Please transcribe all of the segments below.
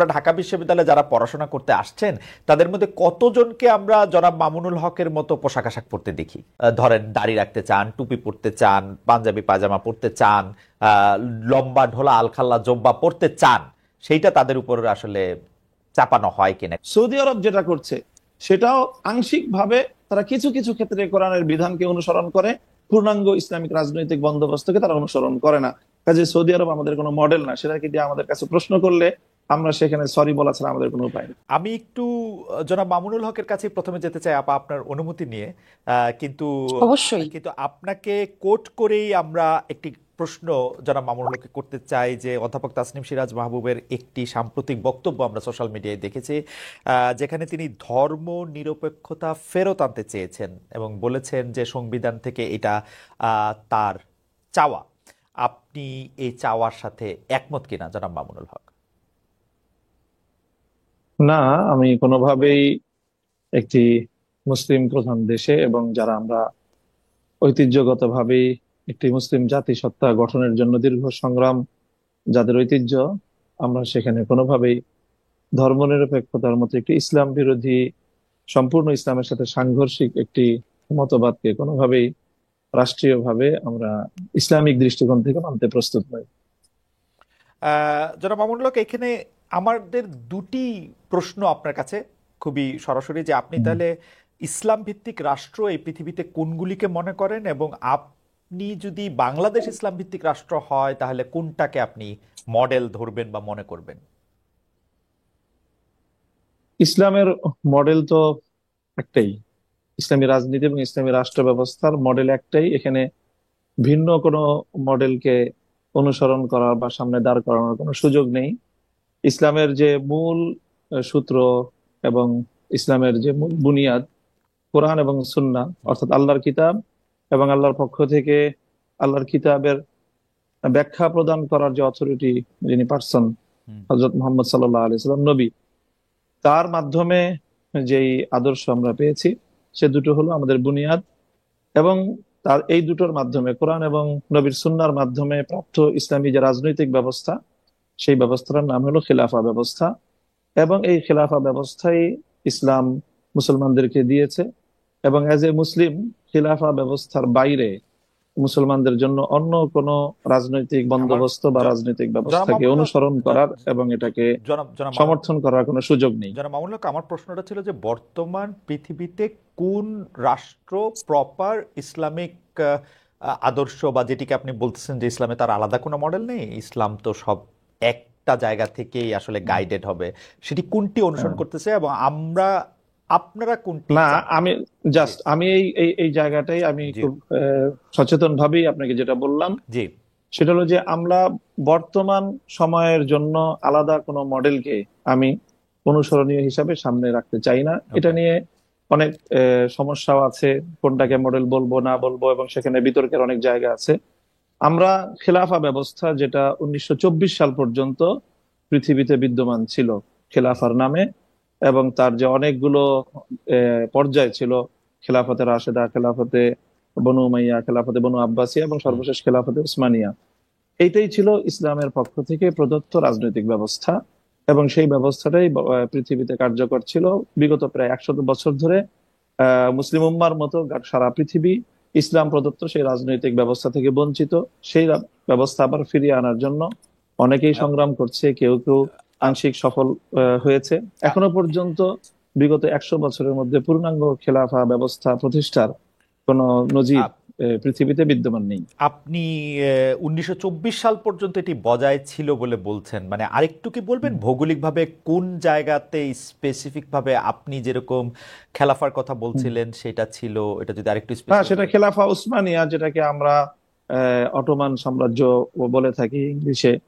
আমরা ঢাকা বিশ্ববিদ্যালয়ে যারা পড়াশোনা করতে আসছেন তাদের মধ্যে কতজনকে আমরা জনাব মামুনুল হকের মতো পোশাক আশাক পরতে দেখি? ধরেন দাড়ি রাখতে চান, টুপি পরতে চান, পাঞ্জাবি পায়জামা পরতে চান, আহ, লম্বা ঢোলা আলখাল্লা জোব্বা পরতে চান, সেইটা তাদের উপর আসলে চাপানো হয় কিনা? সৌদি আরব যেটা করছে সেটাও আংশিক ভাবে তারা কিছু কিছু ক্ষেত্রে কোরআনের বিধানকে অনুসরণ করে, পূর্ণাঙ্গ ইসলামিক রাজনৈতিক বন্দোবস্তকে তারা অনুসরণ করে না। কাজে সৌদি আরব আমাদের কোনো মডেল না, সেটাকে দিয়ে আমাদের কাছে প্রশ্ন করলে আমরা সেখানে সরি বলা ছাড়া আমাদের কোনো উপায় নেই। আমি একটু জনাব মামুনুল হকের কাছে প্রথমে যেতে চাই আপা, আপনার অনুমতি নিয়ে। কিন্তু অবশ্যই। কিন্তু আপনাকে কোট করেই আমরা একটি প্রশ্ন জনাব মামুনুল হককে করতে চাই যে অধ্যাপক তাসনিম সিরাজ মাহবুবের একটি সাম্প্রতিক বক্তব্য আমরা সোশ্যাল মিডিয়ায় দেখেছি, যেখানে তিনি ধর্ম নিরপেক্ষতা ফেরত আনতে চেয়েছেন এবং বলেছেন যে সংবিধান থেকে এটা তার চাওয়া। আপনি এই চাওয়ার সাথে একমত কিনা জনাব মামুনুল হক? না, আমি কোনোভাবেই একটি মুসলিম প্রধান দেশে এবং যারা আমরা ঐতিহ্যগতভাবেই একটি মুসলিম জাতিসত্তা গঠনের জন্য দীর্ঘ সংগ্রাম যাদের ঐতিহ্য, আমরা সেখানে কোনোভাবেই ধর্মনিরপেক্ষতার মতো একটি ইসলাম বিরোধী, সম্পূর্ণ ইসলামের সাথে সাংঘর্ষিক একটি মতবাদকে কোনোভাবেই রাষ্ট্রীয়ভাবে আমরা ইসলামিক দৃষ্টিকোণ থেকে মানতে প্রস্তুত নই। জনাব মামুনুল হক, এখানে আমাদের দুটি প্রশ্ন আপনার কাছে খুবই সরাসরি, যে আপনি তাহলে ইসলাম ভিত্তিক রাষ্ট্র এই পৃথিবীতে কোনগুলিকে মনে করেন, এবং আপনি যদি বাংলাদেশ ইসলাম ভিত্তিক রাষ্ট্র হয় তাহলে কোনটাকে আপনি মডেল ধরবেন বা মনে করবেন? ইসলামের মডেল তো একটাই, ইসলামী রাজনীতি এবং ইসলামী রাষ্ট্র ব্যবস্থার মডেল একটাই। এখানে ভিন্ন কোনো মডেলকে অনুসরণ করার বা সামনে দাঁড় করানোর কোনো সুযোগ নেই। ইসলামের যে মূল সূত্র এবং ইসলামের যে মূল বুনিয়াদ, কোরআন এবং সুন্নাহ, অর্থাৎ আল্লাহর কিতাব এবং আল্লাহর পক্ষ থেকে আল্লাহর কিতাবের ব্যাখ্যা প্রদান করার যে অথরিটি, যিনি পার্সন, হযরত মুহাম্মদ সাল্লাল্লাহু আলাইহি সাল্লাম নবী, তার মাধ্যমে যেই আদর্শ আমরা পেয়েছি সে দুটো হলো আমাদের বুনিয়াদ। এবং তার এই দুটোর মাধ্যমে, কোরআন এবং নবীর সুন্নাহর মাধ্যমে প্রাপ্ত ইসলামী যে রাজনৈতিক ব্যবস্থা, সেই ব্যবস্থার নাম হলো খিলাফা ব্যবস্থা। এবং এই খিলাফা ব্যবস্থাই ইসলাম মুসলমানদেরকে দিয়েছে। এবং এজ এ মুসলিম, খিলাফা ব্যবস্থার বাইরে মুসলমানদের জন্য অন্য কোনো রাজনৈতিক আমার বন্দোবস্ত বা জ- রাজনৈতিক জনাব ব্যবস্থাকে মামুনুল হক, অনুসরণ করার এবং এটাকে জনাব জনাব মামুন সমর্থন করার কোনো সুযোগ নেই। জনাব মামুনুল হক, আমার প্রশ্নটা ছিল যে বর্তমান পৃথিবীতে কোন রাষ্ট্র প্রপার ইসলামিক আদর্শ, বা যেটিকে আপনি বলতেছেন যে ইসলামে তার আলাদা কোনো মডেল নেই, ইসলাম তো সব একটা জায়গা থেকেই আসলে গাইডেড হবে, সেটি কোনটি অনুসরণ হ্যাঁ। করতেছে এবং আপনারা কোনটি না, চান? আমি জি, আমি এই এই এই জায়গাটাই আমি জি, খুব সচেতন ভাবেই আপনাকে যেটা বললাম, জি। সেটা হলো যে আমরা বর্তমান সময়ের জন্য আলাদা কোনো মডেলকে আমি অনুসরণীয় হিসাবে সামনে রাখতে চাই না। এটা ওকে। নিয়ে অনেক সমস্যাও আছে, কোনটাকে মডেল বলবো না বলবো, এবং সেখানে বিতর্কের অনেক জায়গা আছে। আমরা খেলাফা ব্যবস্থা, যেটা 1924 সাল পর্যন্ত পৃথিবীতে বিদ্যমান ছিল খেলাফার নামে, এবং তার যে অনেকগুলো পর্যায় ছিল, খেলাফতে রাশেদা, খেলাফতে বনু উমাইয়া, খেলাফতে বনু আব্বাসিয়া এবং হুম। সর্বশেষ খেলাফতে উসমানিয়া, এইটাই ছিল ইসলামের পক্ষ থেকে প্রদত্ত রাজনৈতিক ব্যবস্থা। এবং সেই ব্যবস্থাটাই পৃথিবীতে কার্যকর ছিল বিগত প্রায় 100 বছর ধরে। মুসলিম উম্মার মতো সারা পৃথিবী ইসলাম প্রদত্ত সেই রাজনৈতিক ব্যবস্থা থেকে বঞ্চিত। সেই ব্যবস্থা আবার ফিরিয়ে আনার জন্য অনেকেই আ- সংগ্রাম করছে, কেউ কেউ আ- আংশিক সফল হয়েছে। আ- এখনো পর্যন্ত বিগত 100 বছরের মধ্যে পূর্ণাঙ্গ খেলাফা ব্যবস্থা প্রতিষ্ঠার কোনো নজির আ- পৃথিবীতে বিদ্যমান নেই। আপনি 1924 সাল পর্যন্ত এটি বজায় ছিল বলে বলছেন, মানে আরেকটু কি বলবেন ভৌগোলিকভাবে কোন জায়গাতে স্পেসিফিক ভাবে আপনি যেরকম খেলাফার কথা হুম। বলছিলেন সেটা ছিল, এটা যদি আরেকটু হ্যাঁ, স্পেসিফিক সেটা বলেন। খেলাফা উসমানিয়া, যেটাকে আমরা অটোমান সাম্রাজ্য বলে থাকি ইংলিশে,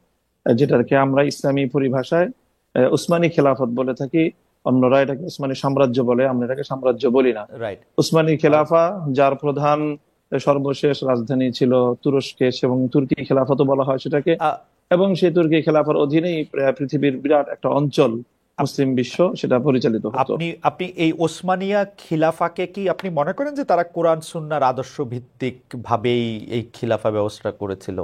যেটাকে আমরা ইসলামী পরিভাষায় উসমানী খেলাফত বলে থাকি। অন্যরা এটাকে উসমানী সাম্রাজ্য বলে, আমরা এটাকে সাম্রাজ্য বলি না। রাইট। উসমানী খেলাফা, যার প্রধান সর্বশেষ রাজধানী ছিল তুরস্কে, এবং তুর্কি খেলাফতও বলা হয় সেটাকে। এবং সেই তুর্কি খেলাফার অধীনেই পৃথিবীর বিরাট একটা অঞ্চল, মুসলিম বিশ্ব, সেটা পরিচালিত হতো। আপনি আপনি এই ওসমানিয়া খিলাফাকে কি আপনি মনে করেন যে তারা কোরআন সুন্নাহর আদর্শ ভিত্তিক ভাবেই এই খিলাফা ব্যবস্থা করেছিল?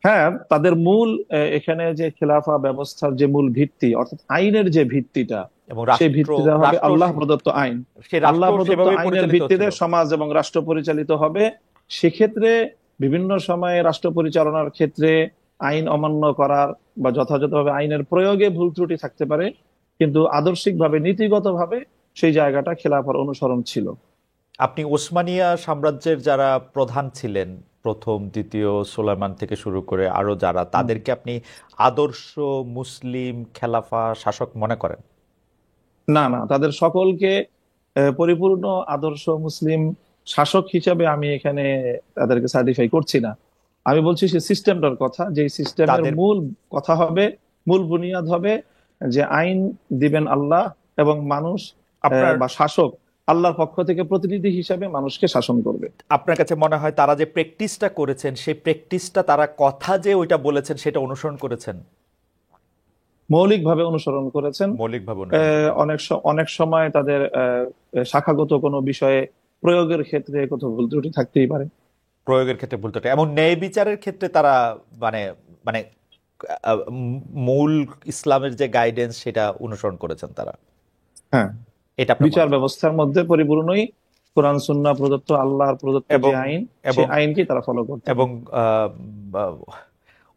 হ্যাঁ, তাদের মূল এখানে যে খেলাফা ব্যবস্থার যে মূল ভিত্তি, অর্থাৎ আইনের যে ভিত্তিটা, এবং সেই ভিত্তিটা হবে রাষ্ট্র আল্লাহ প্রদত্ত আইন। সে আল্লাহ রাষ্ট্র প্রদত্ত সেভাবে আইনের পরিচালিত ভিত্তিতে হচ্ছিল। সমাজ এবং রাষ্ট্র পরিচালিত হবে। সেক্ষেত্রে বিভিন্ন সময়ে রাষ্ট্র পরিচালনার ক্ষেত্রে আইন অমান্য করার বা যথাযথভাবে আইনের প্রয়োগে ভুল ত্রুটি থাকতে পারে, কিন্তু আদর্শিকভাবে নীতিগতভাবে সেই জায়গাটা খেলাফার অনুসরণ ছিল। আপনি ওসমানিয়া সাম্রাজ্যের যারা প্রধান ছিলেন, প্রথম দ্বিতীয় সুলাইমান থেকে শুরু করে আরো যারা, হুম। তাদেরকে আপনি আদর্শ মুসলিম খেলাফা শাসক মনে করেন? না, না, তাদের সকলকে পরিপূর্ণ আদর্শ মুসলিম শাসক হিসাবে আমি এখানে তাদেরকে সার্টিফাই করছি না। আমি বলছি সে সিস্টেমটার কথা, যে সিস্টেমের তাদের মূল কথা হবে, মূল বুনিয়াদ হবে যে আইন দিবেন আল্লাহ, এবং মানুষ আপনার বা শাসক আল্লাহর পক্ষ থেকে প্রতিনিধি হিসাবে মানুষকে শাসন করবে। আপনার কাছে মনে হয় তারা যে প্র্যাকটিসটা করেছেন, সেই প্র্যাকটিসটা তারা কথা যে ওইটা বলেছেন সেটা অনুসরণ করেছেন? মৌলিকভাবে অনুসরণ করেছেন। মৌলিকভাবে অনুসরণ করেছেন। অনেক সময় তাদের শাখাগত কোনো বিষয়ে প্রয়োগের ক্ষেত্রে কোথাও ভুল ত্রুটি থাকতেই পারে। প্রয়োগের ক্ষেত্রে ভুল ত্রুটি এবং ন্যায় বিচারের ক্ষেত্রে তারা মানে মানে মূল ইসলামের যে গাইডেন্স সেটা অনুসরণ করেছেন তারা, হ্যাঁ, এটা আপনার মনে বিচার হয়? ব্যবস্থার মধ্যে পরিপূর্ণই কোরআন সুন্নাহ প্রদত্ত, আল্লাহর প্রদত্ত যে এবং আইন, এবং সেই আইনকেই তারা ফলো করতেন। এবং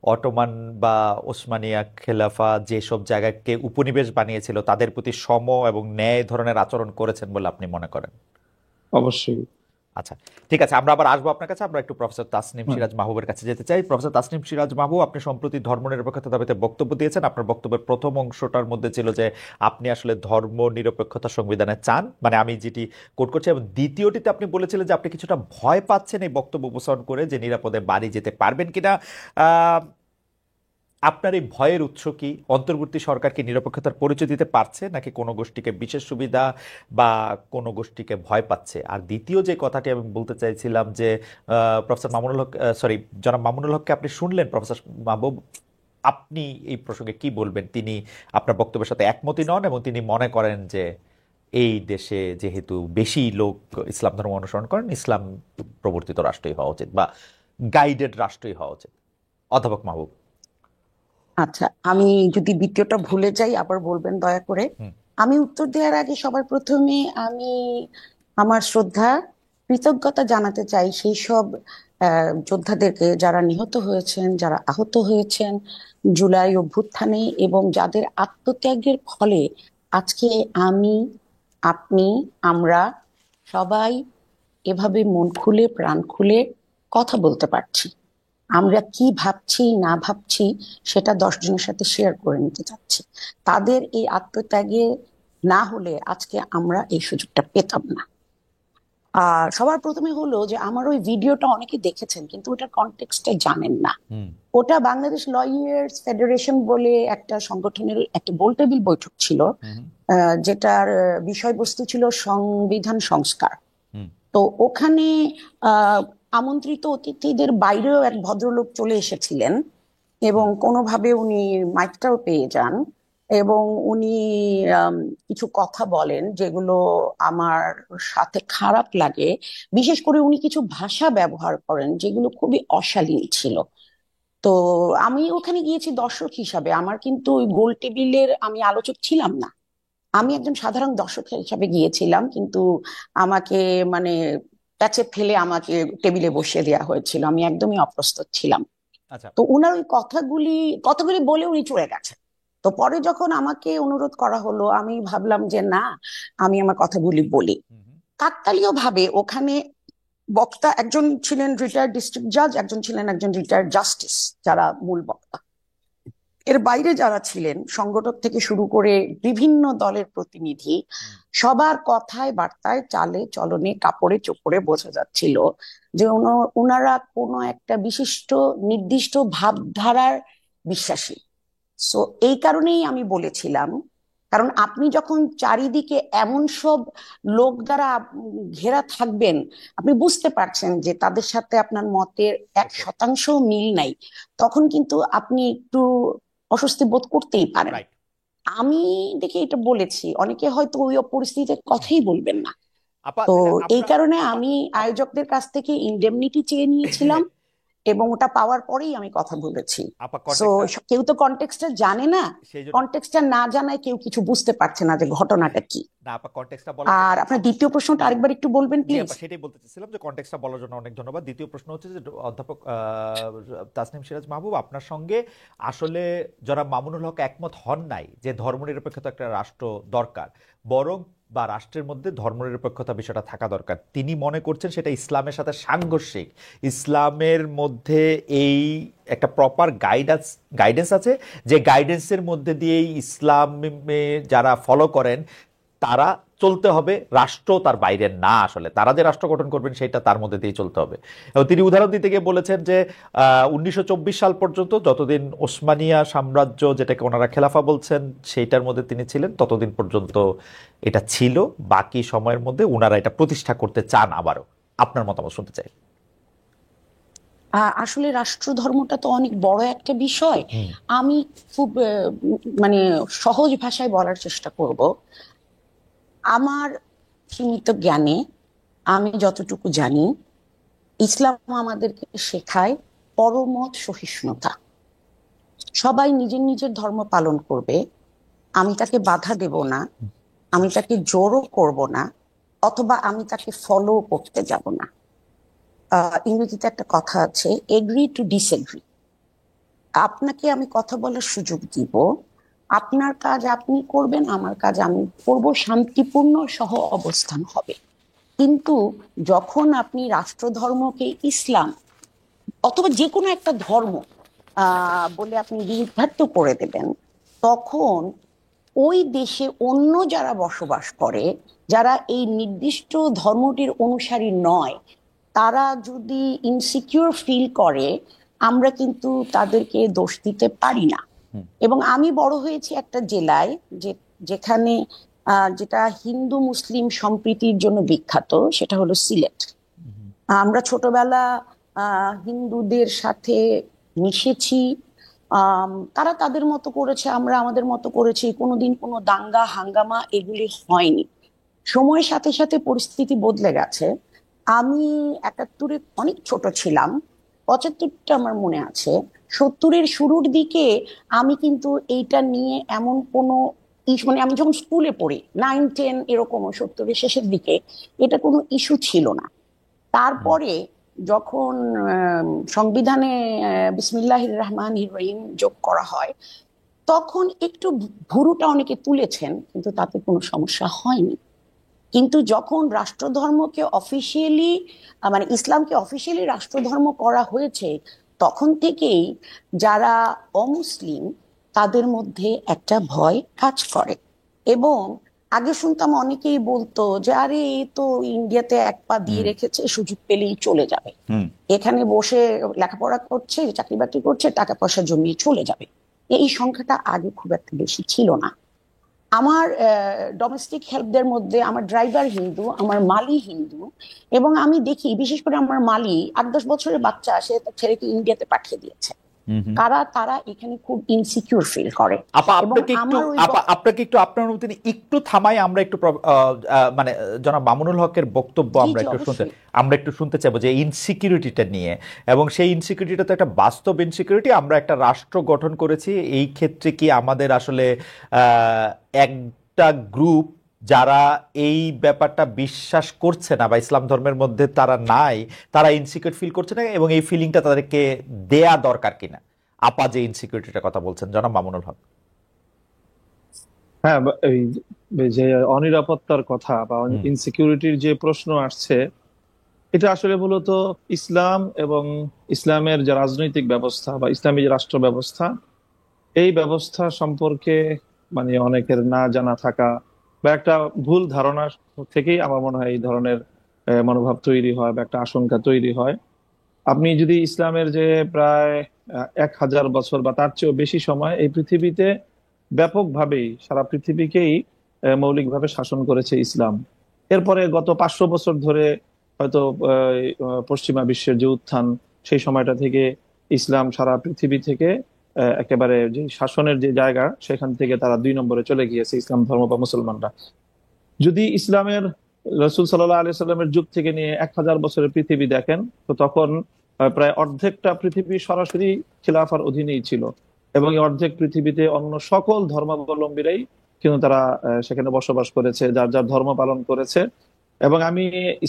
অটোমান বা ওসমানিয়া খেলাফা যেসব জায়গাকে উপনিবেশ বানিয়েছিল তাদের প্রতি সম এবং ন্যায় ধরনের আচরণ করেছেন বলে আপনি মনে করেন? অবশ্যই। আচ্ছা, ঠিক আছে, আমরা আবার আসবো আপনার কাছে। আমরা একটু প্রফেসর তাসনিম হুম। সিরাজ মাহবুবের কাছে যেতে চাই। প্রফেসর তাসনিম সিরাজ মাহবুব, আপনি সম্প্রতি ধর্মনিরপেক্ষতা দাবিতে বক্তব্য দিয়েছেন। আপনার বক্তব্যের প্রথম অংশটার মধ্যে ছিল যে আপনি আসলে ধর্ম নিরপেক্ষতা সংবিধানে চান, মানে আমি যেটি কোট করছি, এবং দ্বিতীয়টিতে আপনি বলেছিলেন যে আপনি কিছুটা ভয় পাচ্ছেন এই বক্তব্য উপস্থাপন করে যে নিরাপদে বাড়ি যেতে পারবেন কিনা। আহ আপনার এই ভয়ের উৎস কি? অন্তর্বর্তী সরকার কি নিরপেক্ষতার পরিচয় দিতে পারছে, নাকি কোনো গোষ্ঠীকে বিশেষ সুবিধা বা কোনো গোষ্ঠীকে ভয় পাচ্ছে? আর দ্বিতীয় যে কথাটি আমি বলতে চাইছিলাম যে প্রফেসর মামুনুল হক, সরি, জনাব মামুনুল হককে আপনি শুনলেন, প্রফেসর মাহবুব, আপনি এই প্রসঙ্গে কি বলবেন? তিনি আপনার বক্তব্যের সাথে একমতই নন এবং তিনি মনে করেন যে এই দেশে যেহেতু বেশি লোক ইসলাম ধর্ম অনুসরণ করেন, ইসলাম প্রবর্তিত রাষ্ট্রই হওয়া উচিত বা গাইডেড রাষ্ট্রই হওয়া উচিত। অধ্যাপক মাহবুব। আচ্ছা, আমি যদি দ্বিতীয়টা ভুলে যাই আবার বলবেন দয়া করে। হুম। আমি উত্তর দেওয়ার আগে সবার প্রথমে আমি আমার শ্রদ্ধা, কৃতজ্ঞতা জানাতে চাই সেই সব যোদ্ধাদেরকে যারা নিহত হয়েছেন, যারা আহত হয়েছেন জুলাই অভ্যুত্থানে, এবং যাদের আত্মত্যাগের ফলে আজকে আমি, আপনি, আমরা সবাই এভাবে মন খুলে প্রাণ খুলে কথা বলতে পারছি। আমরা কি ভাবছি না ভাবছি সেটা 10 জনের সাথে শেয়ার করে নিতে চাচ্ছি। তাদের এই আত্মত্যাগে না হলে আজকে আমরা এই সুযোগটা পেতাম না। আর সবার প্রথমে হলো যে আমার ওই ভিডিওটা অনেকে দেখেছেন কিন্তু ওটার কনটেক্সটটা জানেন না। হুম। ওটা বাংলাদেশ লয়ার্স ফেডারেশন বলে একটা সংগঠনের একটা গোলটেবিল বৈঠক ছিল, হুম। যেটার বিষয়বস্তু ছিল সংবিধান সংস্কার। হুম। তো ওখানে আমন্ত্রিত অতিথিদের বাইরেও এক ভদ্রলোক চলে এসেছিলেন এবং কোনোভাবে উনি মাইকটাও পেয়ে যান এবং উনি কিছু কথা বলেন যেগুলো আমার সাথে খারাপ লাগে। বিশেষ করে উনি কিছু ভাষা ব্যবহার করেন যেগুলো খুবই অশালীন ছিল। তো আমি ওখানে গিয়েছি দর্শক হিসাবে, আমার কিন্তু ওই গোল টেবিলের আমি আলোচক ছিলাম না। আমি একজন সাধারণ দর্শক হিসাবে গিয়েছিলাম, কিন্তু আমাকে মানে প্যাচে ফেলে আমাকে টেবিলে বসিয়ে দেওয়া হয়েছিল, আমি একদমই অপ্রস্তুত ছিলাম। আচ্ছা। তো উনার ওই কথাগুলি কথাগুলি বলে উনি চলে গেছেন। তো পরে যখন আমাকে অনুরোধ করা হলো আমি ভাবলাম যে না, আমি আমার কথাগুলি বলি। হুম। হুম। কাকতালীয় ভাবে ওখানে বক্তা একজন ছিলেন রিটায়ার্ড ডিস্ট্রিক্ট জাজ, একজন ছিলেন একজন রিটায়ার্ড জাস্টিস, যারা মূল বক্তা। এর বাইরে যারা ছিলেন সংগঠক থেকে শুরু করে বিভিন্ন দলের প্রতিনিধি, সবার কথায় বার্তায় চালে চলনে কাপড়ে চোপড়ে বোঝা যাচ্ছিল যে ওনারা কোনো একটা বিশিষ্ট নির্দিষ্ট ভাবধারার বিশ্বাসী। সো এই কারণেই আমি বলেছিলাম, কারণ আপনি যখন চারিদিকে এমন সব লোক দ্বারা ঘেরা থাকবেন, আপনি বুঝতে পারছেন যে তাদের সাথে আপনার মতের 1% মিল নাই, তখন কিন্তু আপনি একটু অস্বস্তি বোধ করতেই পারেন। রাইট। আমি দেখে এটা বলেছি, অনেকে হয়তো ওই পরিস্থিতিতে কথাই বলবেন না। আপা তো তাহলে এই আমরা কারণে আপা আমি আপ- আয়োজকদের কাছ থেকে ইনডেমনিটি চেয়ে নিয়েছিলাম এবং ওটা পাওয়ার পরেই আমি কথা বলেছি। আপা সো কন্টেক্সটটা কেউ তো কনটেক্সটটা জানে না, সেই জন্য কনটেক্সটটা না জানায় কেউ কিছু বুঝতে পারছে না যে ঘটনাটা কি। না আপা কন্টেক্সটটা বলার আর জন্য আপনার দ্বিতীয় প্রশ্নটা জি আরেকবার একটু বলবেন জি প্লিজ। আপা সেটাই বলতে চাচ্ছিলাম যে কনটেক্সটটা বলার জন্য অনেক ধন্যবাদ। দ্বিতীয় প্রশ্ন হচ্ছে যে অধ্যাপক তাসনিম সিরাজ মাহবুব আপনার সঙ্গে আসলে যারা মামুনুল হক একমত হন নাই যে ধর্মনিরপেক্ষতা একটা রাষ্ট্র দরকার, বরং বা রাষ্ট্রের মধ্যে ধর্মনিরপেক্ষতা বিষয়টা থাকা দরকার, তিনি মনে করছেন সেটা ইসলামের সাথে সাংঘর্ষিক। ইসলামের মধ্যে এই একটা প্রপার গাইডেন্স আছে, যে গাইডেন্সের মধ্যে দিয়েই ইসলামে যারা ফলো করেন তারা চলতে হবে, রাষ্ট্র তার বাইরে না, আসলে তারা যে রাষ্ট্র গঠন করবেন সেটা তার মধ্যে দিয়ে চলতে হবে। এবং তিনি উদাহরণ দিতে গিয়ে বলেছেন যে 1924 সাল পর্যন্ত, যতদিন ওসমানিয়া সাম্রাজ্য যেটাকে ওনারা খেলাফা বলছেন সেইটার মধ্যে তিনি ছিলেন, ততদিন পর্যন্ত এটা ছিল, বাকি সময়ের মধ্যে ওনারা এটা প্রতিষ্ঠা করতে চান আবারও। আপনার মতামত শুনতে চাই। আসলে রাষ্ট্র ধর্মটা তো অনেক বড় একটা বিষয়। হুম আমি খুব মানে সহজ ভাষায় বলার চেষ্টা করব। আমার সীমিত জ্ঞানে আমি যতটুকু জানি, ইসলাম আমাদেরকে শেখায় পরমত সহিষ্ণুতা। সবাই নিজের নিজের ধর্ম পালন করবে, আমি তাকে বাধা দেব না, আমি তাকে জোরও করব না, অথবা আমি তাকে ফলো করতে যাব না। ইংরেজিতে একটা কথা আছে, এগ্রি টু ডিসএগ্রি। আপনাকে আমি কথা বলার সুযোগ দিব, আপনার কাজ আপনি করবেন, আমার কাজ আমি করব, শান্তিপূর্ণ সহ অবস্থান হবে। কিন্তু যখন আপনি রাষ্ট্রধর্মকে ইসলাম অথবা যে কোনো একটা ধর্ম বলে আপনি নির্ধারিত করে দেবেন, তখন ওই দেশে অন্য যারা বসবাস করে, যারা এই নির্দিষ্ট ধর্মটির অনুসারী নয়, তারা যদি ইনসিকিউর ফিল করে, আমরা কিন্তু তাদেরকে দোষ দিতে পারি না। হুম এবং আমি বড় হয়েছি একটা জেলায় যেখানে যেটা হিন্দু মুসলিম সম্প্রীতির জন্য বিখ্যাত, সেটা হলো সিলেট। হুম আমরা ছোটবেলা হিন্দুদের সাথে মিশেছি, তারা তাদের মতো করেছে, আমরা আমাদের মতো করেছি, কোনোদিন কোনো দাঙ্গা হাঙ্গামা এগুলি হয়নি। সময়ের সাথে সাথে পরিস্থিতি বদলে গেছে। আমি 71-এ অনেক ছোট ছিলাম, 75টা আমার মনে আছে। 70-এর শুরুর দিকে আমি কিন্তু এইটা নিয়ে এমন কোনো মানে আমি যখন স্কুলে পড়ি, 9-10 এরকম, 70-এর শেষের দিকে এটা কোনো ইস্যু ছিল না। হুম তারপরে যখন সংবিধানে বিসমিল্লাহির রহমানির রহিম যোগ করা হয়, তখন একটু ভুরুটা অনেকে তুলেছেন, কিন্তু তাতে কোনো সমস্যা হয়নি। কিন্তু যখন রাষ্ট্রধর্মকে অফিসিয়ালি মানে ইসলামকে অফিসিয়ালি রাষ্ট্রধর্ম করা হয়েছে, তখন থেকেই যারা অমুসলিম তাদের মধ্যে একটা ভয় কাজ করে। এবং আগে শুনতাম অনেকেই বলতো যে আরে এ তো ইন্ডিয়াতে এক পা দিয়ে হুম রেখেছে, সুযোগ পেলেই চলে যাবে, হুম এখানে বসে লেখাপড়া করছে, চাকরি বাকরি করছে, টাকা পয়সা জমিয়ে চলে যাবে। এই সংখ্যাটা আগে খুব একটা বেশি ছিল না। আমার ডোমেস্টিক হেল্পদের মধ্যে আমার ড্রাইভার হিন্দু, আমার মালি হিন্দু। এবং আমি দেখি বিশেষ করে আমার মালি 8-10 বছরের বাচ্চা, সে তার ছেলেকে ইন্ডিয়াতে পাঠিয়ে দিয়েছে। হুম হুম। তারা এখানে খুব ইনসিকিউর ফিল করে। আপা এবং আপনাকে একটু আমার ওই আপনাকে একটু আপনার অনুমতি নিয়ে একটু থামাই, আমরা একটু মানে জনাব মামুনুল হকের বক্তব্য জি আমরা জি একটু অবশ্যই। শুনতে চাইবো যে ইনসিকিউরিটিটা নিয়ে। এবং সেই ইনসিকিউরিটিটা তো একটা বাস্তব ইনসিকিউরিটি। আমরা একটা রাষ্ট্র গঠন করেছি, এই ক্ষেত্রে কি আমাদের আসলে একটা গ্রুপ যারা এই ব্যাপারটা বিশ্বাস করছে না বা ইসলাম ধর্মের মধ্যে তারা নাই, তারা ইনসিকিউর ফিল করছে না, এবং এই ফিলিংটা তাদেরকে দেয়া দরকার কিনা? আপা যে ইনসিকিউরিটিটার কথা বলছেন, জনাব মামুনুল হক। হ্যাঁ, এই যে অনিরাপত্তার কথা বা হুম ইনসিকিউরিটির যে প্রশ্ন আসছে, এটা আসলে মূলত ইসলাম এবং ইসলামের যে রাজনৈতিক ব্যবস্থা বা ইসলামী যে রাষ্ট্র ব্যবস্থা, এই ব্যবস্থা সম্পর্কে মানে অনেকের না জানা থাকা বা একটা ভুল ধারণা থেকেই আমার মনে হয় এই ধরনের মনোভাব তৈরি হয় বা একটা আশঙ্কা তৈরি হয়। আপনি যদি ইসলামের যে প্রায় 1000 বছর বা তার চেয়েও বেশি সময় এই পৃথিবীতে ব্যাপকভাবেই সারা পৃথিবীকেই মৌলিকভাবে শাসন করেছে ইসলাম। এরপরে গত 500 বছর ধরে হয়তো পশ্চিমা বিশ্বের যে উত্থান, সেই সময়টা থেকে ইসলাম সারা পৃথিবী থেকে একেবারে যে শাসনের যে জায়গা, সেখান থেকে তারা 2 নম্বরে চলে গিয়েছে ইসলাম ধর্ম বা মুসলমানরা। যদি ইসলামের রসুল সাল্লাল্লাহু আলাইহি সাল্লামের যুগ থেকে নিয়ে 1000 বছরের পৃথিবী দেখেন, তো তখন প্রায় অর্ধেকটা পৃথিবী সরাসরি খিলাফার অধীনেই ছিল, এবং এই অর্ধেক পৃথিবীতে অন্য সকল ধর্মাবলম্বীরাই কিন্তু তারা সেখানে বসবাস করেছে, যার যার ধর্ম পালন করেছে। এবং আমি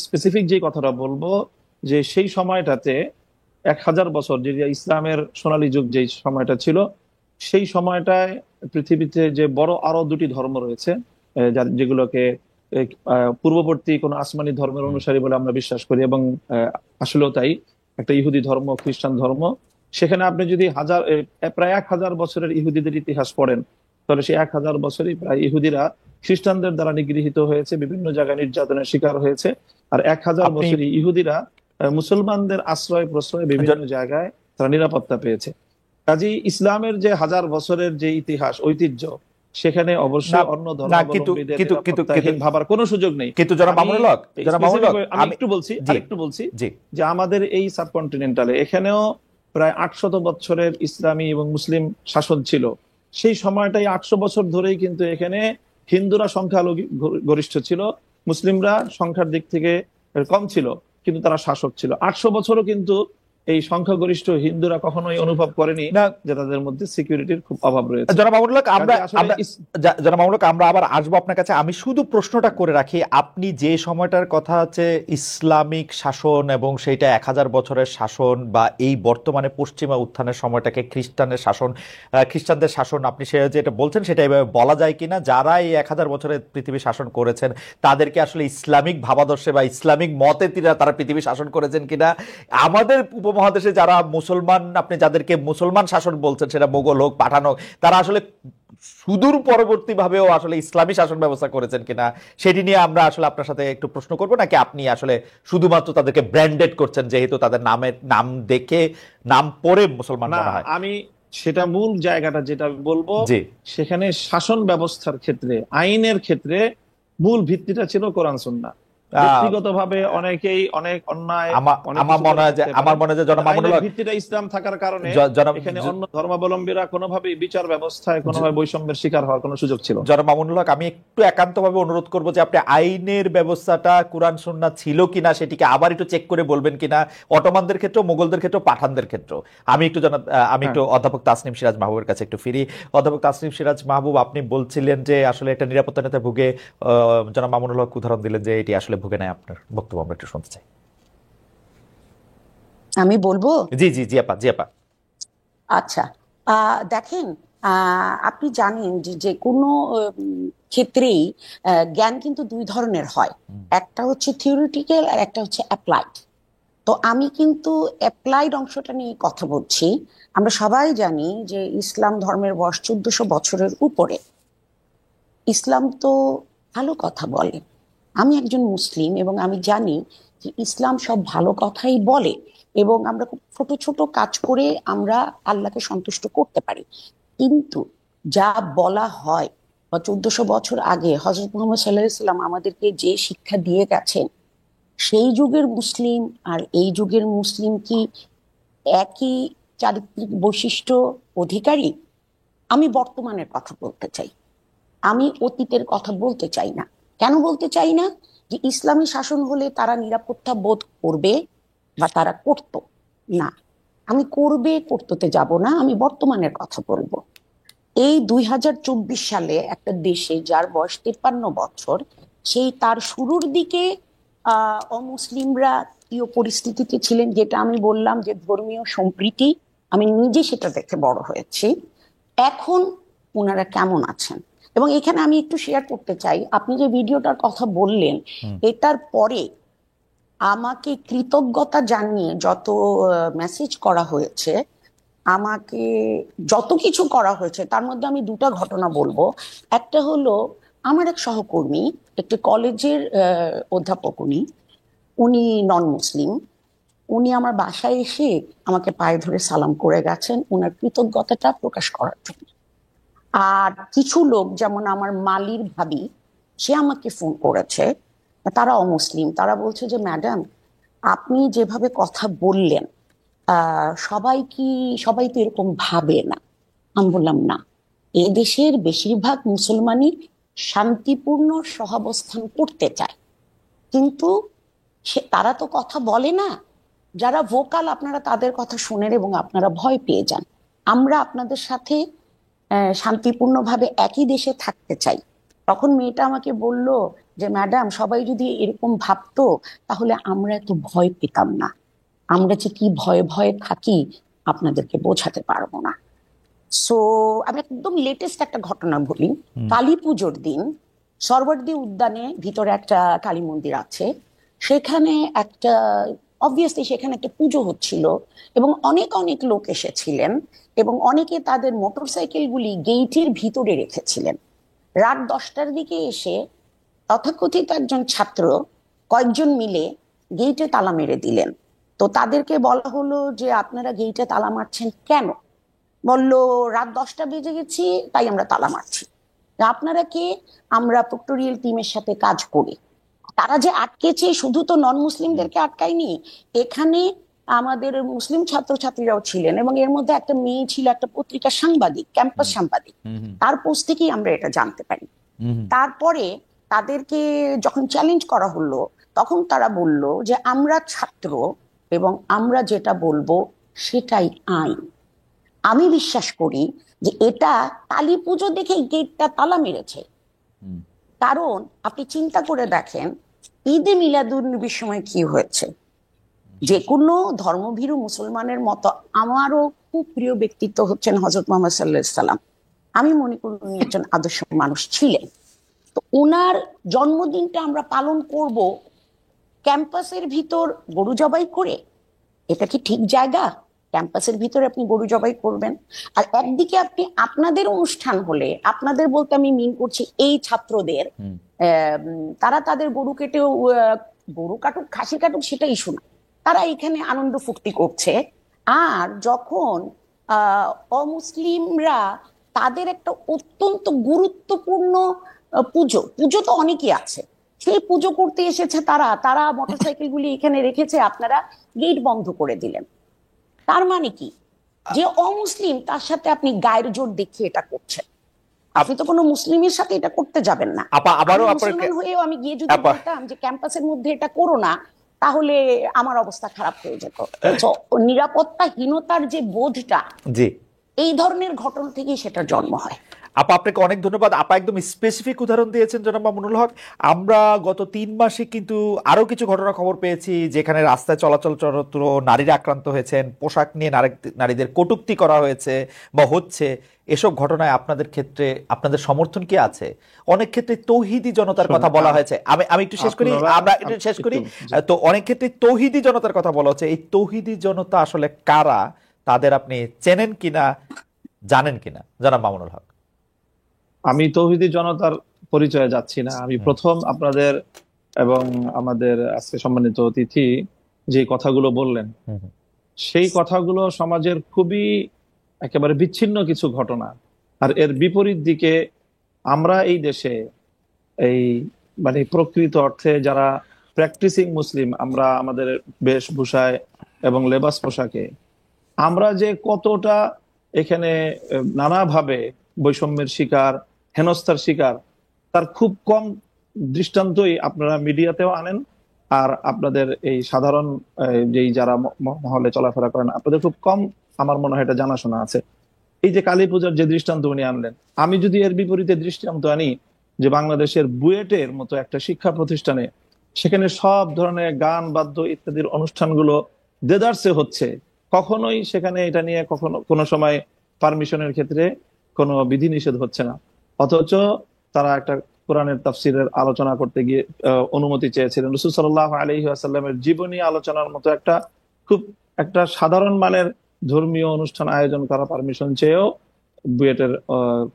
স্পেসিফিক যে কথাটা বলবো, যে সেই সময়টাতে 1000 বছর, যে যে ইসলামের সোনালী যুগ যেই সময়টা ছিল, সেই সময়টায় পৃথিবীতে যে বড় আরো দুটি ধর্ম রয়েছে, যেগুলোকে পূর্ববর্তী কোন আসমানি ধর্মের অনুসারী বলে আমরা বিশ্বাস করি, এবং আসলেও তাই, একটা ইহুদি ধর্ম, খ্রিস্টান ধর্ম। সেখানে আপনি যদি প্রায় 1000 বছরের ইহুদিদের ইতিহাস পড়েন, তাহলে সেই 1000 বছরই প্রায় ইহুদিরা খ্রিস্টানদের দ্বারা নিগৃহীত হয়েছে, বিভিন্ন জায়গায় নির্যাতনের শিকার হয়েছে। আর 1000 আপনি বছরই ইহুদিরা মুসলমানদের আশ্রয় প্রশ্রয় বিভিন্ন জায়গায় তারা নিরাপত্তা পেয়েছে। কাজেই ইসলামের যে 1000 বছরের যে ইতিহাস, ঐতিহ্য, সেখানে না অবশ্যই অন্য না কিন্তু ধর্মাবলম্বীদের কিন্তু কিন্তু কিন্তু নিরাপত্তাহীন ভাবার কোনো সুযোগ নেই। কিন্তু জনাব আমি মামুনুল হক, জনাব মামুনুল হক, আমি আমি জি আরেকটু বলছি জি যে আমাদের এই সাবকন্টিনেন্টালে এখানেও প্রায় 800 বছরের ইসলামী এবং মুসলিম শাসন ছিল। সেই সময়টাই 800 বছর ধরেই কিন্তু এখানে হিন্দুরা সংখ্যালঘু গরিষ্ঠ ছিল, মুসলিমরা সংখ্যার দিক থেকে কম ছিল, কিন্তু তারা শাসক ছিল। 800 বছরও কিন্তু এই সংখ্যাগরিষ্ঠ হিন্দুরা কখনোই অনুভব করেনি না যে তাদের মধ্যে সিকিউরিটির খুব অভাব রয়েছে। জনাব মামুনুল হক, আমরা কাজে আসলে আমরা জনাব মামুনুল হক, আমরা আবার আসবো আপনার কাছে। আমি শুধু প্রশ্নটা করে রাখি, আপনি যে সময়টার কথা হচ্ছে ইসলামিক শাসন এবং সেইটা 1000 বছরের শাসন, বা এই বর্তমানে পশ্চিমা উত্থানের সময়টাকে খ্রিস্টানের শাসন, খ্রিস্টানদের শাসন, আপনি সে যেটা বলছেন সেটা এভাবে বলা যায় কিনা, যারা এই 1000 বছরের পৃথিবী শাসন করেছেন তাদেরকে আসলে ইসলামিক ভাবাদর্শে বা ইসলামিক মতে তারা পৃথিবী শাসন করেছেন কিনা? আমাদের উপমহাদেশে যারা মুসলমান, আপনি যাদেরকে মুসলমান শাসন বলছেন, সেটা মোগল হোক, পাঠান হোক, তারা আসলে সুদূর পরবর্তী ভাবেও আসলে ইসলামী শাসন ব্যবস্থা করেছেন কিনা, সেটি নিয়ে আমরা আসলে আপনার সাথে একটু প্রশ্ন করবো, নাকি আপনি আসলে শুধুমাত্র তাদেরকে ব্র্যান্ডেড করছেন যেহেতু তাদের নাম দেখে, নাম পড়ে মুসলমান না, মনে হয়? আমি সেটা মূল জায়গাটা যেটা বলবো, জি সেখানে শাসন ব্যবস্থার ক্ষেত্রে, আইনের ক্ষেত্রে মূল ভিত্তিটা ছিল কোরআন সুন্নাহ। ব্যক্তিগতভাবে অনেকেই অনেক অন্যায়, অনেক আমার কিছু মনে করে হয় যে থাকতে আমার পারে, মনে হয় যে জনাব মামুনুল আইনের হক, ভিত্তিটা ইসলাম থাকার কারণে জনাব এখানে অন্য ধর্মাবলম্বীরা কোনোভাবেই বিচার ব্যবস্থায় কোনোভাবে বৈষম্যের শিকার হওয়ার কোনো সুযোগ ছিল না। জনাব মামুনুল হক, আমি একটু একান্তভাবে অনুরোধ করবো যে আপনি আইনের ব্যবস্থাটা কোরআন সুন্নাহ ছিল কিনা সেটিকে আবার একটু চেক করে বলবেন কিনা, অটোমানদের ক্ষেত্রে, মোগলদের ক্ষেত্রে, পাঠানদের ক্ষেত্রে। আমি একটু অধ্যাপক তাসনিম সিরাজ মাহবুবের কাছে একটু ফিরি। অধ্যাপক তাসনিম সিরাজ মাহবুব, আপনি বলছিলেন যে আসলে এটা নিরাপত্তা নেতা ভুগে, জনাব মামুনুল হক উদাহরণ দিলেন যে এটি আসলে ভুগে নেয়। আপনার বক্তব্য আমরা একটু শুনতে চাই। আমি বলবো। জি জি জি আপা, জি আপা। আচ্ছা, দেখেন, আপনি জানেন যে যে কোনো ক্ষেত্রেই জ্ঞান কিন্তু দুই ধরনের হয়। একটা হচ্ছে থিওরিটিক্যাল আর একটা হচ্ছে অ্যাপ্লাইড। তো আমি কিন্তু অ্যাপ্লাইড অংশটা নিয়ে কথা বলছি। আমরা সবাই জানি যে ইসলাম ধর্মের বয়স 1400 বছরের উপরে। ইসলাম তো ভালো কথা বলে। আমি একজন মুসলিম এবং আমি জানি যে ইসলাম সব ভালো কথাই বলে, এবং আমরা খুব ছোট ছোট কাজ করে আমরা আল্লাহকে সন্তুষ্ট করতে পারি। কিন্তু যা বলা হয়, বা 1400 বছর আগে হযরত মুহাম্মদ সাল্লাল্লাহু আলাইহি ওয়াসাল্লাম আমাদেরকে যে শিক্ষা দিয়ে গেছেন, সেই যুগের মুসলিম আর এই যুগের মুসলিম কি একই চারিত্রিক বৈশিষ্ট্য অধিকারী? আমি বর্তমানের কথা বলতে চাই, আমি অতীতের কথা বলতে চাই না। কেন বলতে চাই না? যে ইসলামী শাসন হলে তারা নিরাপত্তা বোধ করবে বা তারা করতো না। আমি করতে যাব না, আমি বর্তমানের কথা বলবো। এই 2024 সালে একটা দেশে যার বয়স 53 বছর, সেই তার শুরুর দিকে অমুসলিমরা কি পরিস্থিতিতে ছিলেন, যেটা আমি বললাম যে ধর্মীয় সম্প্রীতি, আমি নিজে সেটা দেখে বড় হয়েছি। এখন ওনারা কেমন আছেন? এবং এখানে আমি একটু শেয়ার করতে চাই, আপনি যে ভিডিওটার কথা বললেন, এটার পরে আমাকে কৃতজ্ঞতা জানিয়ে যত মেসেজ করা হয়েছে, আমাকে যত কিছু করা হয়েছে, তার মধ্যে আমি দুটা ঘটনা বলবো। একটা হলো, আমার এক সহকর্মী, একটি কলেজের অধ্যাপক, উনি নন মুসলিম। উনি আমার বাসায় এসে আমাকে পায়ে ধরে সালাম করে গেছেন, ওনার কৃতজ্ঞতাটা প্রকাশ করার জন্য। আর কিছু লোক, যেমন আমার মালির ভাবি, সে আমাকে ফোন করেছে, তারা অমুসলিম। তারা বলছে যে ম্যাডাম, আপনি যেভাবে কথা বললেন, সবাই তো এরকম ভাবে না। আমি বললাম, না, এ দেশের বেশিরভাগ মুসলমানই শান্তিপূর্ণ সহাবস্থান করতে চায়, কিন্তু তারা তো কথা বলে না। যারা ভোকাল আপনারা তাদের কথা শুনেন এবং আপনারা ভয় পেয়ে যান। আমরা আপনাদের সাথে শান্তিপূর্ণভাবে একই দেশে থাকতে চাই। তখন মেয়েটা আমাকে বলল যে ম্যাডাম, সবাই যদি এরকম ভাবতো তাহলে আমরা এত ভয় পেতাম না। আমরা যে কি ভয়ে ভয়ে থাকি আপনাদেরকে বোঝাতে পারবো না। সো আমি একদম লেটেস্ট একটা ঘটনা বলি। কালী পুজোর দিন সরবর্দী উদ্যানে ভিতরে একটা কালী মন্দির আছে, সেখানে একটা অবভিয়াসলি সেখানে একটা পুজো হচ্ছিল এবং অনেক অনেক লোক এসেছিলেন এবং অনেকে তাদের মোটরসাইকেলগুলি গেইটের ভিতরে রেখেছিলেন। রাত 10টার দিকে এসে তথাকথিত একজন ছাত্র কয়েকজন মিলে গেইটে তালা মেরে দিলেন। তো তাদেরকে বলা হলো যে আপনারা গেইটে তালা মারছেন কেন? বলল রাত 10টা বেজে গেছি তাই আমরা তালা মারছি। আপনারা কে? আমরা প্রক্টোরিয়াল টিমের সাথে কাজ করি। তারা যে আটকেছে শুধু তো নন মুসলিমদেরকে আটকায়নি, এখানে আমাদের মুসলিম ছাত্রছাত্রীরাও ছিলেন এবং এর মধ্যে একটা মেয়ে ছিল, একটা পত্রিকার সাংবাদিক, ক্যাম্পাস সাংবাদিক। তার পোস্ট থেকেই আমরা এটা জানতে পারি। তারপরে তাদেরকে যখন চ্যালেঞ্জ করা হলো তখন তারা বলল যে আমরা ছাত্র এবং আমরা যেটা বলবো সেটাই আইন। আমি বিশ্বাস করি যে এটা কালী পুজো দেখে গেটটা তালা মেরেছে। কারণ আপনি চিন্তা করে দেখেন ঈদে মিলাদুন্নবীর সময় কি হয়েছে। যে কোনো ধর্মভীরু মুসলমানের মতো আমারও খুব প্রিয় ব্যক্তিত্ব হচ্ছেন হযরত মুহাম্মদ সাল্লাল্লাহু আলাইহি সাল্লাম। আমি মনে করি উনি একজন আদর্শ মানুষ ছিলেন। তো ওনার জন্মদিনটা আমরা পালন করব ক্যাম্পাসের ভিতর গরু জবাই করে? এটা কি ঠিক জায়গা? ক্যাম্পাসের ভিতরে আপনি গরু জবাই করবেন? আর একদিকে আপনি আপনাদের অনুষ্ঠান হলে, আপনাদের বলতে আমি মিন করছি এই ছাত্রদের, তারা তাদের গরু কেটেও গরু কাটুক খাসি কাটুক সেটা ইস্যু না, তারা এখানে আনন্দ ফুর্তি করছে। আর যখন অমুসলিমরা তাদের একটা অত্যন্ত গুরুত্বপূর্ণ পুজো তো অনেকই আছে, সেই পুজো করতে এসেছে তারা মোটরসাইকেলগুলি এখানে রেখেছে, আপনারা গেট বন্ধ করে দিলেন। তার মানে কি যে অমুসলিম তার সাথে আপনি গায়ের জোর দেখিয়ে এটা করছেন। আপনি তো কোনো মুসলিমের সাথে এটা করতে যাবেন না। আবারও মুসলমান হয়েও আমি গিয়ে যদি বলতাম যে ক্যাম্পাসের মধ্যে এটা করো না, তাহলে আমার অবস্থা খারাপ হয়ে যেত। নিরাপত্তাহীনতার যে বোধটা, জি, এই ধরনের ঘটনা থেকেই সেটা জন্ম হয়। আপা আপনাকে অনেক ধন্যবাদ। আপা একদম স্পেসিফিক উদাহরণ দিয়েছেন জনাব মামুনুল হক। আমরা গত 3 মাসে কিন্তু আরো কিছু ঘটনা খবর পেয়েছি যেখানে রাস্তায় চলাচলরত নারীরা আক্রান্ত হয়েছেন, পোশাক নিয়ে নারীদের কটূক্তি করা হয়েছে বা হচ্ছে। এসব ঘটনায় আপনাদের ক্ষেত্রে আপনাদের সমর্থন কি আছে? অনেক ক্ষেত্রে তৌহিদি জনতার কথা বলা হয়েছে। আমি একটু শেষ করি, আমরা একটু শেষ করি। তো অনেক ক্ষেত্রে তৌহিদি জনতার কথা বলা হচ্ছে। এই তৌহিদি জনতা আসলে কারা? তাদের আপনি চেনেন কিনা, জানেন কিনা জনাব মামুনুল হক? আমি তৌহিদি জনতার পরিচয়ে যাচ্ছি না। আমি প্রথম আপনাদের এবং আমাদের আজকে সম্মানিত অতিথি যে কথাগুলো বললেন, সেই কথাগুলো সমাজের খুবই একেবারে বিচ্ছিন্ন কিছু ঘটনা। আর এর বিপরীত দিকে আমরা এই দেশে এই মানে প্রকৃত অর্থে যারা প্র্যাকটিসিং মুসলিম, আমরা আমাদের বেশভূষায় এবং লেবাস পোশাকে আমরা যে কতটা এখানে নানাভাবে বৈষম্যের শিকার, হেনস্থার শিকার, তার খুব কম দৃষ্টান্তই আপনারা মিডিয়াতেও আনেন। আর আপনাদের এই সাধারণ যেই যারা মহলে চলাফেরা করেন, আপনাদের খুব কম আমার মনে হয় এটা জানাশোনা আছে। এই যে কালী পূজার যে দৃষ্টান্ত উনি আনলেন, আমি যদি এর বিপরীতে দৃষ্টান্ত আনি যে বাংলাদেশের বুয়েটের মতো একটা শিক্ষা প্রতিষ্ঠানে, সেখানে সব ধরনের গান বাদ্য ইত্যাদির অনুষ্ঠানগুলো দেদারসে হচ্ছে, কখনোই সেখানে এটা নিয়ে কখনো কোনো সময় পারমিশনের ক্ষেত্রে কোনো বিধিনিষেধ হচ্ছে না। অথচ তারা একটা কোরআনের তাফসিরের আলোচনা করতে গিয়ে অনুমতি চেয়েছিলেন। রাসূল সাল্লাল্লাহু আলাইহি ওয়াসাল্লামের জীবনী আলোচনার মতো খুব একটা সাধারণ মানের ধর্মীয় অনুষ্ঠান আয়োজন করা পারমিশন চেয়েও বুয়েটের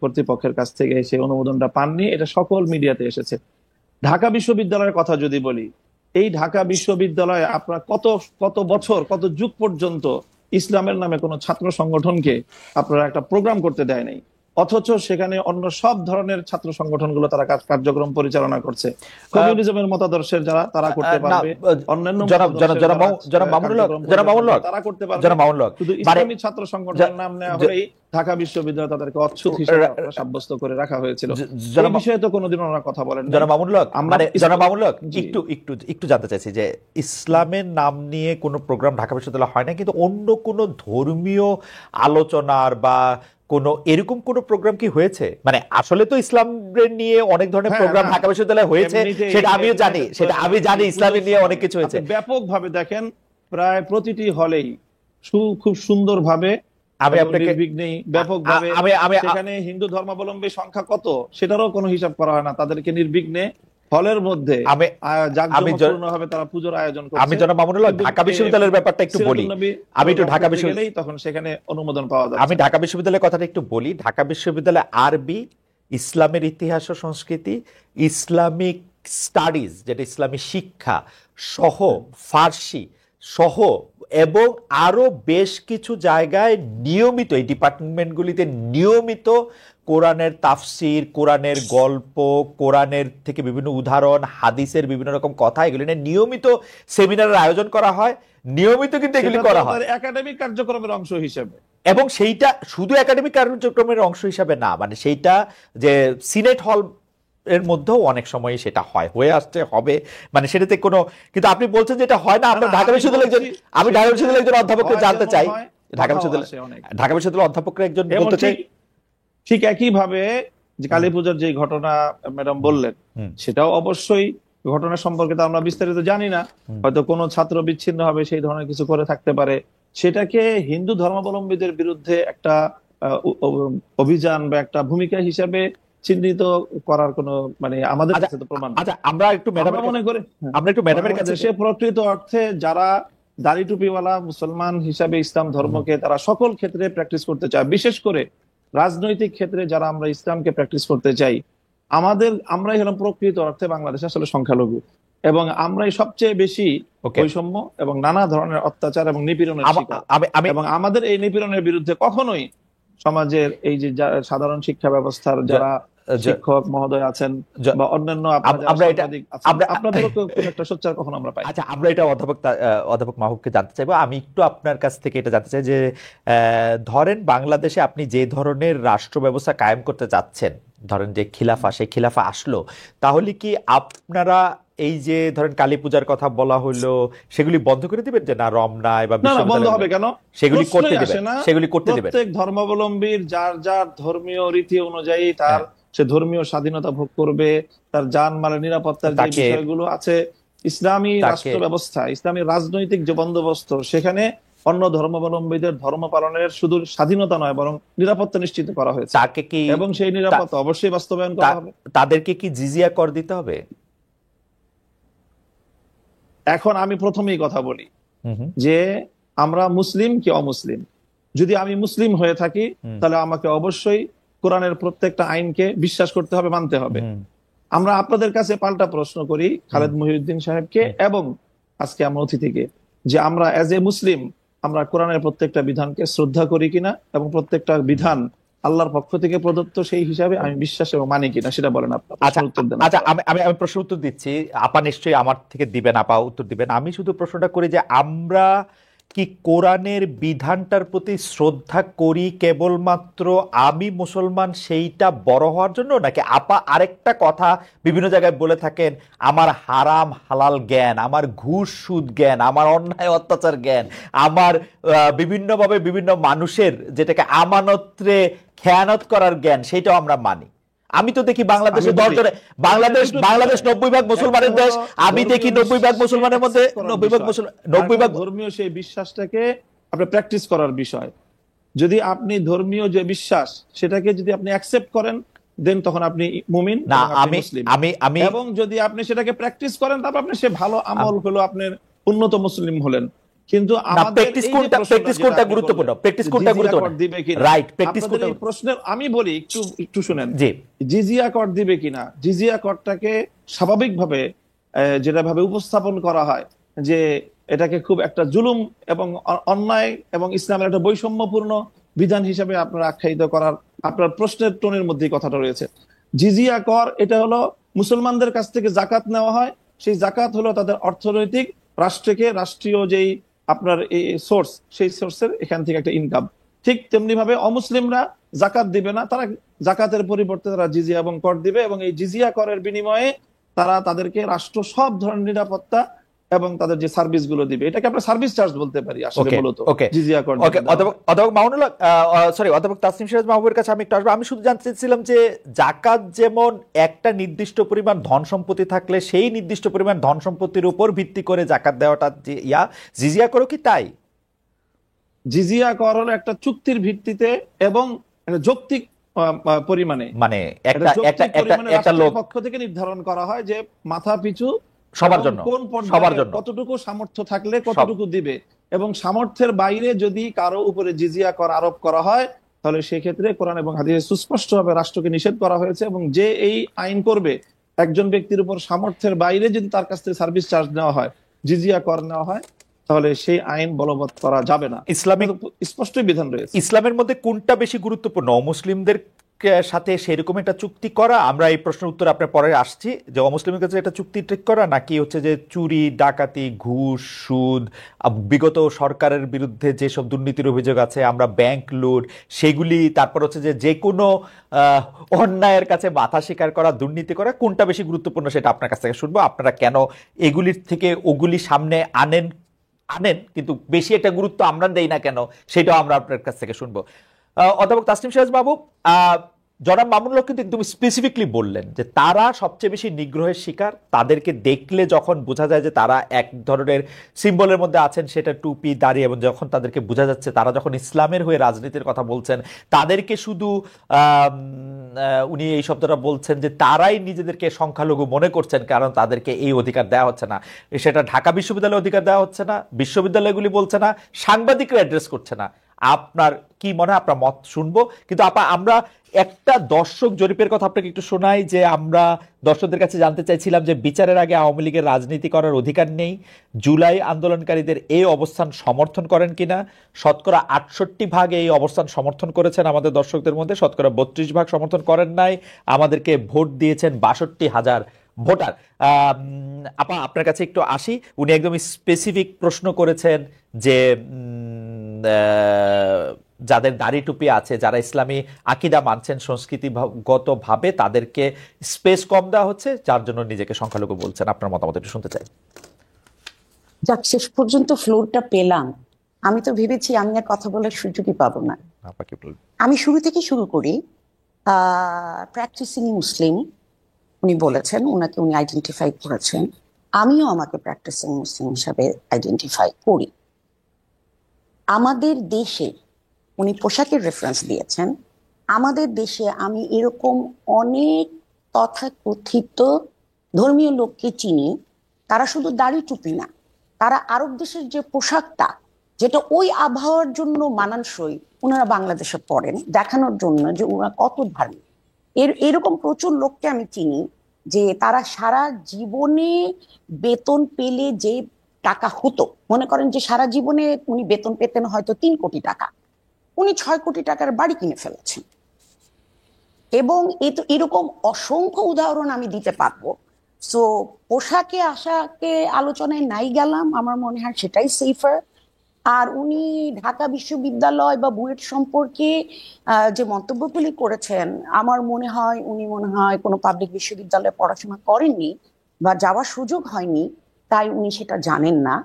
কর্তৃপক্ষের কাছ থেকে সেই অনুমোদনটা পাননি। এটা সকল মিডিয়াতে এসেছে। ঢাকা বিশ্ববিদ্যালয়ের কথা যদি বলি, এই ঢাকা বিশ্ববিদ্যালয়ে আপনার কত বছর, কত যুগ পর্যন্ত ইসলামের নামে কোনো ছাত্র সংগঠনকে আপনারা একটা প্রোগ্রাম করতে দেয় নাই। অথচ সেখানে অন্য সব ধরনের ছাত্র সংগঠনগুলো তারা কার্যক্রম পরিচালনা করছে। কমিউনিজমের মতাদর্শের যারা, তারা করতে পারবে, অন্যান্য তারা করতে পারবে। শুধু ইসলামী ছাত্র সংগঠনের নাম নেওয়া হলেই ঢাকা বিশ্ববিদ্যালয়ে তাদেরকে অচ্ছুত হিসেবে আপনারা সাব্যস্ত করে রাখা হয়েছিল। এই বিষয়ে তো কোনোদিন ওনারা কথা বলেন নাই। জনাব মামুনুল হক, আমরা মানে জনাব মামুনুল হক, জি। একটু একটু একটু জানতে চাইছি যে ইসলামের নাম নিয়ে কোনো প্রোগ্রাম ঢাকা বিশ্ববিদ্যালয়ে হয় না, কিন্তু অন্য কোনো ধর্মীয় আলোচনার বা কোনো এরকম কোনো প্রোগ্রাম কি হয়েছে? মানে আসলে তো ইসলামের নিয়ে অনেক ধরনের হ্যাঁ, প্রোগ্রাম হ্যাঁ। ঢাকা বিশ্ববিদ্যালয়ে হয়েছে, এমনিতেই সেটা আমিও জানি, সেটা আমি জানি, ইসলামের নিয়ে অনেক কিছু হয়েছে। আপনি ব্যাপকভাবে দেখেন, প্রায় প্রতিটি হলেই খুব সুন্দরভাবে আমি এবং আপনাকে নির্বিঘ্নেই ব্যাপকভাবে আমি আমি সেখানে হিন্দু ধর্মাবলম্বী সংখ্যা কত সেটারও কোনো হিসাব করা হয় না, তাদেরকে নির্বিঘ্নে হলের মধ্যে আমি জাঁকজমকপূর্ণভাবে তারা পুজোর আয়োজন আমি করছে। জনাব মামুনুল হক, কিন্তু ঢাকা বিশ্ববিদ্যালয়ের ব্যাপারটা একটু বলি। সিরাজুল নবী আমি একটু ঢাকা করতে বিশ্ববিদ্যালয় গেলেই তখন সেখানে অনুমোদন পাওয়া আমি যাচ্ছে। ঢাকা বিশ্ববিদ্যালয়ের কথাটা একটু বলি। ঢাকা বিশ্ববিদ্যালয় আরবি, ইসলামের ইতিহাস ও সংস্কৃতি, ইসলামিক স্টাডিজ যেটা ইসলামী শিক্ষা সহ, ফার্সি সহ এবং আরো বেশ কিছু জায়গায় নিয়মিত এই ডিপার্টমেন্টগুলিতে নিয়মিত কোরআনের তাফসির, কোরআনের গল্প, কোরআনের থেকে বিভিন্ন উদাহরণ, হাদিসের বিভিন্ন রকম কথা, এগুলি নিয়ে নিয়মিত সেমিনারের আয়োজন করা হয়। নিয়মিত কিন্তু এগুলি করা হয় একাডেমিক কার্যক্রমের অংশ হিসেবে, এবং সেইটা শুধু একাডেমিক কার্যক্রমের অংশ হিসাবে না, মানে সেইটা যে সিনেট হল এর মধ্যেও অনেক সময় সেটা হয়ে আসছে, হবে, মানে সেটাতে কোনো, কিন্তু আপনি বলছেন যে এটা হয় না। আপনার ঢাকা বিশ্ববিদ্যালয়ের একজন, আমি ঢাকা বিশ্ববিদ্যালয়ের একজন অধ্যাপককে জানতে চাই, ঢাকা বিশ্ববিদ্যালয়ের অধ্যাপকের একজন বলতে চাই। ঠিক একই ভাবে যে কালী পূজার যে ঘটনা ম্যাডাম বললেন, সেটাও অবশ্যই ঘটনা সম্পর্কে তো আমরা বিস্তারিত জানি না, হয়তো কোনো ছাত্র বিচ্ছিন্ন হবে সেই ধরনের কিছু করে থাকতে পারে, সেটাকে হিন্দু ধর্মাবলম্বীদের বিরুদ্ধে একটা অভিযান বা একটা ভূমিকা হিসাবে চিহ্নিত করার কোনো মানে আমাদের কাছে তো প্রমাণ। আচ্ছা, আমরা একটু ম্যাডামের কাছে, সে প্রকৃত অর্থে যারা দাড়ি টুপিওয়ালা মুসলমান হিসাবে ইসলাম ধর্মকে তারা সকল ক্ষেত্রে প্র্যাকটিস করতে চায়, বিশেষ করে রাজনৈতিক ক্ষেত্রে যারা আমরা ইসলামকে প্র্যাকটিস করতে চাই, আমরাই হলাম প্রকৃত অর্থে বাংলাদেশে আসলে সংখ্যালঘু, এবং আমরাই সবচেয়ে বেশি বৈষম্য এবং নানা ধরনের অত্যাচার এবং নিপীড়নের শিকার। এবং আমাদের এই নিপীড়নের বিরুদ্ধে কখনোই সমাজের এই যে সাধারণ শিক্ষা ব্যবস্থার যারা শিক্ষক মহোদয় আছেন বা অন্যান্য আপনাদেরও একটা সোচ্চার কখনো আমরা পাই। আচ্ছা, আমরা এটা অধ্যাপক মাহবুবকে জানতে চাইবো। আমি একটু আপনার কাছ থেকে এটা জানতে চাই যে ধরেন বাংলাদেশে আপনি যে ধরনের রাষ্ট্র ব্যবস্থা কায়েম করতে চাচ্ছেন, ধরেন যে খিলাফা, সেই খিলাফা আসলো, তাহলে কি আপনারা এই যে ধরেন কালী পূজার কথা বলা হলো সেগুলি বন্ধ করে দিবেন, যে না রমনায় বা বন্ধ হবে কেন, সেগুলি করতে দিবেন? প্রত্যেক ধর্মাবলম্বীর যার যার ধর্মীয় রীতি অনুযায়ী তার সে ধর্মীয় স্বাধীনতা ভোগ করবে, তার জানমালের নিরাপত্তার যে বিষয়গুলো আছে ইসলামী রাষ্ট্র ব্যবস্থা, ইসলামী রাজনৈতিক যে বন্দোবস্ত, সেখানে অন্য ধর্মাবলম্বীদের ধর্ম পালনের শুধু স্বাধীনতা নয় বরং নিরাপত্তা নিশ্চিত করা হয়েছে, এবং সেই নিরাপত্তা অবশ্যই বাস্তবায়ন করা হবে। তাদেরকে কি জিজিয়া কর দিতে হবে? এখন আমি প্রথমেই কথা বলি যে আমরা মুসলিম কি অমুসলিম, যদি আমি মুসলিম হয়ে থাকি তাহলে আমাকে অবশ্যই কোরআনের প্রত্যেকটা আইনকে বিশ্বাস করতে হবে, মানতে হবে। আমরা আপনাদের কাছে পাল্টা প্রশ্ন করি খালেদ মহিউদ্দিন সাহেবকে এবং আজকে আমার অতিথিকে, যে আমরা অ্যাজ এ মুসলিম আমরা কোরআনের প্রত্যেকটা বিধানকে শ্রদ্ধা করি কিনা এবং প্রত্যেকটা বিধান আল্লাহর পক্ষ থেকে প্রদত্ত সেই হিসাবে আমি বিশ্বাস এবং মানি কিনা, সেটা বলেন আপনার। আচ্ছা, আমি প্রশ্ন উত্তর দিচ্ছি, আপা নিশ্চয়ই আমার থেকে দিবেন, আপা উত্তর দিবেন। আমি শুধু প্রশ্নটা করি যে আমরা কি কোরআনের বিধানটার প্রতি শ্রদ্ধা করি কেবলমাত্র আমি মুসলমান সেইটা বড় হওয়ার জন্য, নাকি আপা আরেকটা কথা বিভিন্ন জায়গায় বলে থাকেন, আমার হারাম হালাল জ্ঞান, আমার ঘুষ সুদ জ্ঞান, আমার অন্যায় অত্যাচার জ্ঞান, আমার বিভিন্নভাবে বিভিন্ন মানুষের যেটাকে আমানতরে খেয়ানত করার জ্ঞান, সেইটাও আমরা মানি? আমি তো দেখি বাংলাদেশে বাংলাদেশ 90% মুসলমানের দেশ, আমি দেখি 90% মুসলমানের মধ্যে 90% ধর্মীয় সেই বিশ্বাসটাকে আপনি প্র্যাকটিস করার বিষয়। যদি আপনি ধর্মীয় যে বিশ্বাস সেটাকে যদি আপনি অ্যাকসেপ্ট করেন, দেন তখন আপনি মুমিন না, আমি এবং যদি আপনি সেটাকে প্র্যাকটিস করেন তারপর আপনি সে ভালো আমল হলো, আপনার উন্নত মুসলিম হলেন। কিন্তু আমি বলি একটু শুনেন, জিজিয়া কর দিবে কিনা, জিজিয়া করটাকে স্বাভাবিকভাবে যেভাবে উপস্থাপন করা হয় যে এটাকে খুব একটা জুলুম এবং অন্যায় এবং ইসলামের একটা বৈষম্যপূর্ণ বিধান হিসেবে আপনারা আখ্যায়িত করার আপনার প্রশ্নের টোনের মধ্যে কথাটা রয়েছে। জিজিয়া কর এটা হলো মুসলমানদের কাছ থেকে জাকাত নেওয়া হয়, সেই জাকাত হলো তাদের অর্থনৈতিক রাষ্ট্রীয় যেই আপনার এই সোর্স, সেই সোর্সের এখান থেকে একটা ইনকাম। ঠিক তেমনি ভাবে অমুসলিমরা জাকাত দিবে না, তারা জাকাতের পরিবর্তে তারা জিজিয়া এবং কর দিবে, এবং এই জিজিয়া করের বিনিময়ে তারা তাদেরকে রাষ্ট্র সব ধরনের নিরাপত্তা এবং তাদের যে সার্ভিস গুলো দিবে। এটাকে আমরা সার্ভিস চার্জ বলতে পারি আসলে, ওকে মূলত ওকে জিজিয়া কর ওকে যেটা দেওয়া হয়। অধ্যাপক মামুনুল হক, সরি অধ্যাপক তাসনিম সিরাজ মাহবুবের কাছে আমি একটু আসবো। আমি শুধু জানতে চাইছিলাম যে জাকাত যেমন একটা নির্দিষ্ট পরিমাণ ধন সম্পত্তি থাকলে সেই নির্দিষ্ট পরিমাণ ধন সম্পত্তির উপর ভিত্তি করে জাকাত দেওয়াটা যে জিজিয়া করো কি তাই? জিজিয়া কর হলো একটা চুক্তির ভিত্তিতে এবং একটা যৌক্তিক পরিমাণে, মানে একটা একটা একটা যৌক্তিক একটা পরিমাণে একটা রাষ্ট্রের লোক পক্ষ থেকে নির্ধারণ করা হয় যে মাথা পিছু সবার এবং জন্য, কোন সবার পর্যায়ে জন্য কতটুকু সামর্থ্য থাকলে সব। কতটুকু দিবে, এবং সামর্থ্যের বাইরে যদি কারো উপরে জিজিয়া কর আরোপ করা হয় তাহলে সেক্ষেত্রে কোরআন এবং হাদিসে সুস্পষ্টভাবে রাষ্ট্রকে নিষেধ করা হয়েছে, এবং যে এই আইন করবে একজন ব্যক্তির উপর সামর্থ্যের বাইরে যদি তার কাছ থেকে সার্ভিস চার্জ নেওয়া হয়, জিজিয়া কর নেওয়া হয়, তাহলে সেই আইন বলবৎ করা যাবে না। ইসলামিক স্পষ্টই বিধান রয়েছে। ইসলামের মধ্যে কোনটা বেশি গুরুত্বপূর্ণ, অমুসলিমদের সাথে সেরকম একটা চুক্তি করা, আমরা এই প্রশ্নের উত্তর আপনার পরে আসছি, যে অমুসলিমের কাছে একটা চুক্তি ঠিক করা, নাকি হচ্ছে যে চুরি ডাকাতি ঘুষ সুদ, বিগত সরকারের বিরুদ্ধে যেসব দুর্নীতির অভিযোগ আছে, আমরা ব্যাংক লুট সেগুলি, তারপর হচ্ছে যে যে কোনো অন্যায়ের কাছে মাথা স্বীকার করা, দুর্নীতি করা, কোনটা বেশি গুরুত্বপূর্ণ সেটা আপনার কাছ থেকে শুনবো। আপনারা কেন এগুলির থেকে ওগুলি সামনে আনেন আনেন কিন্তু বেশি একটা গুরুত্ব আমরা দেই না কেন, সেটাও আমরা আপনার কাছ থেকে শুনবো। অধ্যাপক তাসনিম সিরাজ মাহবুব, জনাব মামুনুল হক কিন্তু একদম স্পেসিফিকলি বললেন যে তারা সবচেয়ে বেশি নিগ্রহের শিকার, তাদেরকে দেখলে যখন বোঝা যায় যে তারা এক ধরনের সিম্বলের মধ্যে আছেন, সেটা টুপি দাড়ি, এবং যখন তাদেরকে বোঝা যাচ্ছে তারা যখন ইসলামের হয়ে রাজনীতির কথা বলছেন, তাদেরকে শুধু উনি এই শব্দটা বলছেন যে তারাই নিজেদেরকে সংখ্যালঘু মনে করছেন কারণ তাদেরকে এই অধিকার দেওয়া হচ্ছে না। সেটা ঢাকা বিশ্ববিদ্যালয়ে অধিকার দেওয়া হচ্ছে না, বিশ্ববিদ্যালয়গুলি বলছে না, সাংবাদিকরা অ্যাড্রেস করছে না। আপনার কি মনে হয়? আপনার মত শুনবো, কিন্তু আপা আমরা একটা দর্শক জরিপের কথা আপনাকে একটু শোনাই, যে আমরা দর্শকদের কাছে জানতে চাইছিলাম যে বিচারের আগে আওয়ামী লীগের রাজনীতি করার অধিকার নেই, জুলাই আন্দোলনকারীদের এই অবস্থান সমর্থন করেন কিনা। শতকরা 68% এই অবস্থান সমর্থন করেছেন আমাদের দর্শকদের মধ্যে, শতকরা 32% সমর্থন করেন নাই। আমাদেরকে ভোট দিয়েছেন 62,000 ভোটার। আপা আপনার কাছে একটু আসি, উনি একদম স্পেসিফিক প্রশ্ন করেছেন যে যাদের দাড়ি টুপি আছে, যারা ইসলামী আকিদা মানছেন সংস্কৃতিগত ভাবে, তাদেরকে স্পেস কম দেওয়া হচ্ছে, যার জন্য নিজেকে সংখ্যালঘু বলছেন। আপনার মতামত একটু শুনতে চাই। যাক, শেষ পর্যন্ত ফ্লোরটা পেলাম। আমি তো ভেবেছি আমি আর কথা বলার সুযোগই পাবো না। আপা কি বলবেন? আমি শুরু থেকে শুরু করি। প্র্যাকটিসিং মুসলিম উনি বলেছেন, উনাকে উনি আইডেন্টিফাই করেছেন। আমিও আমাকে প্র্যাকটিসিং মুসলিম হিসাবে আইডেন্টিফাই করি। আমাদের দেশে, উনি পোশাকের রেফারেন্স দিয়েছেন, আমাদের দেশে আমি এরকম অনেক তথাকথিত ধর্মীয় লোককে চিনি, তারা শুধু দাড়ি টুপি না, তারা আরব দেশের যে পোশাকটা, যেটা ওই আবহাওয়ার জন্য মানানসই, ওনারা বাংলাদেশে পড়েন দেখানোর জন্য যে ওনারা কত ধার্মিক। এরকম প্রচুর লোককে আমি চিনি যে তারা সারা জীবনে বেতন পেলে যে টাকা হতো, মনে করেন যে সারা জীবনে উনি বেতন পেতেন হয়তো 3 কোটি টাকা, উনি 6 কোটি টাকার বাড়ি কিনে ফেলেছেন। এবং এরকম অসংখ্য উদাহরণ আমি দিতে পারবো। সো পোশাকে আশাকে আলোচনায় নাই গেলাম, আমার মনে হয় সেটাই সেফার। আর উনি ঢাকা বিশ্ববিদ্যালয় বা বুয়েট সম্পর্কে যে মন্তব্যগুলি করেছেন, আমার মনে হয় উনি কোনো পাবলিক বিশ্ববিদ্যালয়ে পড়াশোনা করেননি বা যাওয়ার সুযোগ হয়নি, তাই উনি সেটা জানেন না।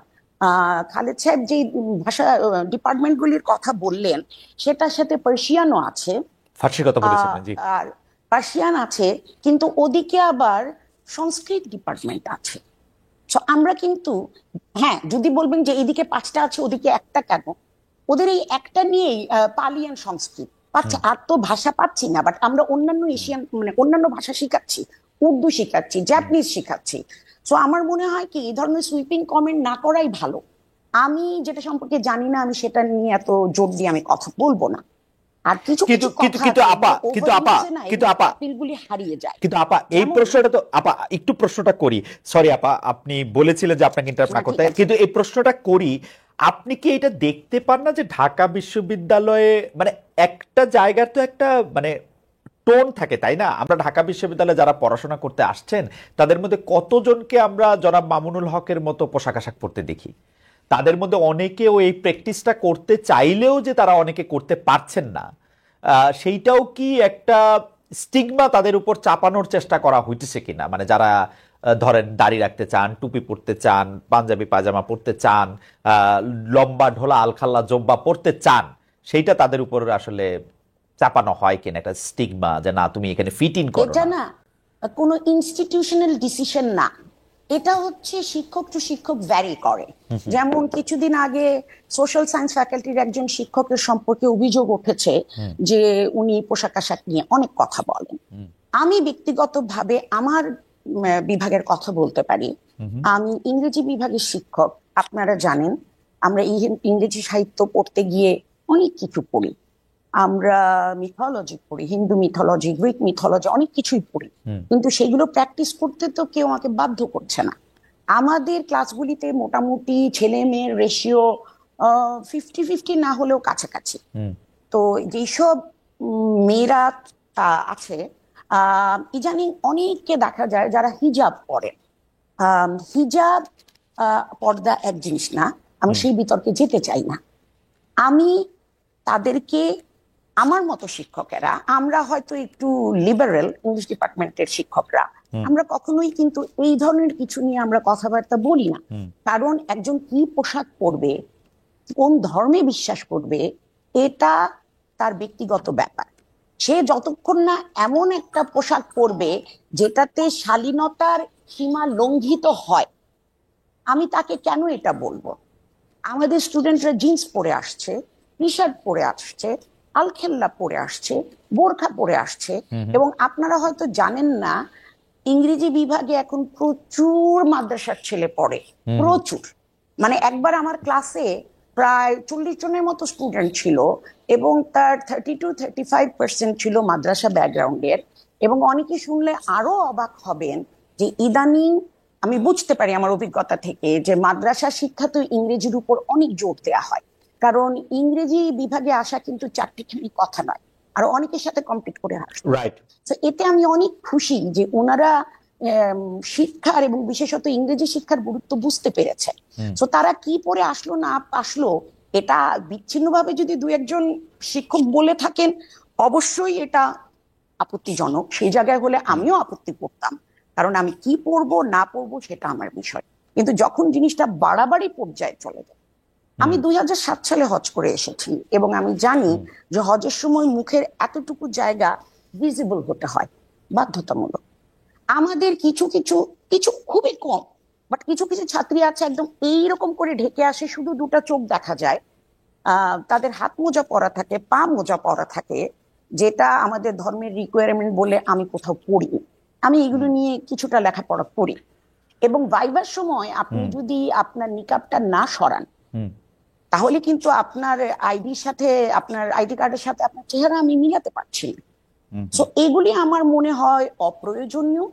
খালেদ সাহেব যে ভাষা ডিপার্টমেন্টগুলির কথা বললেন, সেটার সাথে পার্সিয়ানও আছে, ফার্সির কথা বলেছেন, জি। আর পার্সিয়ান আছে, কিন্তু ওদিকে আবার সংস্কৃত ডিপার্টমেন্ট আছে। আমরা কিন্তু, হ্যাঁ, যদি বলবেন যে এদিকে 5টা আছে ওদিকে একটা কেন, ওদের এই একটা নিয়েই পালিয়ান সংস্কৃত পাচ্ছে। আর তো ভাষা পাচ্ছি না, বাট আমরা অন্যান্য এশিয়ান মানে অন্যান্য ভাষা শিখাচ্ছি, উর্দু শিখাচ্ছি, জাপানিজ শিখাচ্ছি। সো আমার মনে হয় কি এই ধরনের সুইপিং কমেন্ট না করাই ভালো। আমি যেটা সম্পর্কে জানি না, আমি সেটা নিয়ে এত জোর দিয়ে আমি কথা বলবো না। আর কিছু কিছু হারিয়ে যায়। কিন্তু আপা এই প্রশ্নটা তো আপা একটু প্রশ্নটা করি, সরি আপা, আপনি বলেছিলেন যে আপনাকে ইন্টারাপ্ট না করতে, কিন্তু এই প্রশ্নটা করি, আপনি কি এটা দেখতে পান না যে ঢাকা বিশ্ববিদ্যালয়ে মানে একটা জায়গার তো একটা মানে টোন থাকে, তাই না? আমরা ঢাকা বিশ্ববিদ্যালয়ে যারা পড়াশোনা করতে আসছেন তাদের মধ্যে কতজনকে আমরা জনাব মামুনুল হকের মতো পোশাক আশাক পরতে দেখি? তাদের মধ্যে অনেকেও এই প্র্যাকটিসটা করতে চাইলেও যে তারা অনেকে করতে পারছেন না, সেইটাও কি একটা স্টিগমা তাদের উপর চাপানোর চেষ্টা করা হইতেছে কিনা? মানে যারা ধরেন দাড়ি রাখতে চান, টুপি পরতে চান, পাঞ্জাবি পায়জামা পরতে চান, লম্বা ঢোলা আলখাল্লা জোব্বা পরতে চান, সেইটা তাদের উপর আসলে চাপানো হয় কিনা একটা স্টিগমা, যে না তুমি এখানে ফিট ইন করো এটা না? না কোনো ইনস্টিটিউশনাল ডিসিশন না, এটা হচ্ছে শিক্ষক টু শিক্ষক ভ্যারি করে। যেমন কিছুদিন আগে সোশ্যাল সায়েন্স ফ্যাকাল্টির একজন শিক্ষকের সম্পর্কে অভিযোগ উঠেছে যে উনি পোশাক আশাক নিয়ে অনেক কথা বলেন। আমি ব্যক্তিগতভাবে আমার বিভাগের কথা বলতে পারি। আমি ইংরেজি বিভাগের শিক্ষক, আপনারা জানেন আমরা ইংরেজি সাহিত্য পড়তে গিয়ে অনেক কিছু পড়ি। আমরা মিথোলজি পড়ি, হিন্দু মিথোলজি, গ্রিক মিথোলজি, অনেক কিছুই পড়ি, কিন্তু সেগুলো প্র্যাকটিস করতে তো কেউ আমাকে বাধ্য করছে না। আমাদের ক্লাসগুলিতে মোটামুটি ছেলে মেয়ের রেশিও 50-50 না হলেও কাছাকাছি। তো যেসব মেয়েরা আছে, ইদানিং অনেককে দেখা যায় যারা হিজাব পরেন। হিজাব পর্দা এক জিনিস না, আমি সেই বিতর্কে যেতে চাই না। আমি তাদেরকে, আমার মতো শিক্ষকেরা, আমরা হয়তো একটু লিবারেল ইংলিশ ডিপার্টমেন্টের শিক্ষকরা, আমরা কখনোই কিন্তু এই ধরনের কিছু নিয়ে আমরা কথাবার্তা বলি না। কারণ একজন কি পোশাক পরবে, কোন ধর্মে বিশ্বাস করবে, এটা তার ব্যক্তিগত ব্যাপার। সে যতক্ষণ না এমন একটা পোশাক পরবে যেটাতে শালীনতার সীমা লঙ্ঘিত হয়, আমি তাকে কেন এটা বলবো? আমাদের স্টুডেন্টরা জিন্স পরে আসছে, টি শার্ট পরে আসছে, আলখেল্লা পরে আসছে, বোরখা পরে আসছে, এবং আপনারা হয়তো জানেন না ইংরেজি বিভাগে এখন প্রচুর মাদ্রাসার ছেলে পড়ে, প্রচুর। মানে একবার আমার ক্লাসে প্রায় 40 জনের মতো স্টুডেন্ট ছিল এবং তার 30-35% ছিল মাদ্রাসা ব্যাকগ্রাউন্ডের। এবং অনেকে শুনলে আরো অবাক হবেন যে ইদানিং আমি বুঝতে পারি আমার অভিজ্ঞতা থেকে যে মাদ্রাসা শিক্ষা তো ইংরেজির উপর অনেক জোর দেওয়া হয়, কারণ ইংরেজি বিভাগে আসা কিন্তু চারটিখানি কথা নয়, আর অনেকের সাথে কম্পিট করে আসে। রাইট। তো এতে আমি অনেক খুশি যে ওনারা শিক্ষার এবং বিশেষত ইংরেজি শিক্ষার গুরুত্ব বুঝতে পেরেছে। তো তারা কি পড়ে আসলো না আসলো, এটা বিচ্ছিন্নভাবে যদি দু একজন শিক্ষক বলে থাকেন, অবশ্যই এটা আপত্তিজনক। সেই জায়গায় হলে আমিও আপত্তি করতাম, কারণ আমি কি পড়বো না পড়বো সেটা আমার বিষয়। কিন্তু যখন জিনিসটা বাড়াবাড়ি পর্যায়ে চলে যায়, আমি 2007 সালে হজ করে এসেছি এবং আমি জানি যে হজের সময় মুখের এতটুকু জায়গা ভিজিবল হতে হয়, বাধ্যতামূলক। আমাদের কিছু কিছু কিছু খুবই কম, বাট কিছু কিছু ছাত্রী আছে একদম এইরকম করে ঢেকে আসে, শুধু দুটো চোখ দেখা যায়। তাদের হাত মোজা পরা থাকে, পা মোজা পরা থাকে, যেটা আমাদের ধর্মের রিকোয়ারমেন্ট বলে আমি কোথাও পড়ি। আমি এগুলো নিয়ে কিছুটা লেখাপড়া করি। এবং ভাইবার সময় আপনি যদি আপনার নিকাবটা না সরান, তাহলে কিন্তু আপনার আইডির সাথে, আপনার আইডি কার্ডের সাথে আপনার চেহারা আমি মিলাতে পারছি না। তো এগুলি আমার মনে হয় অপ্রয়োজনীয়।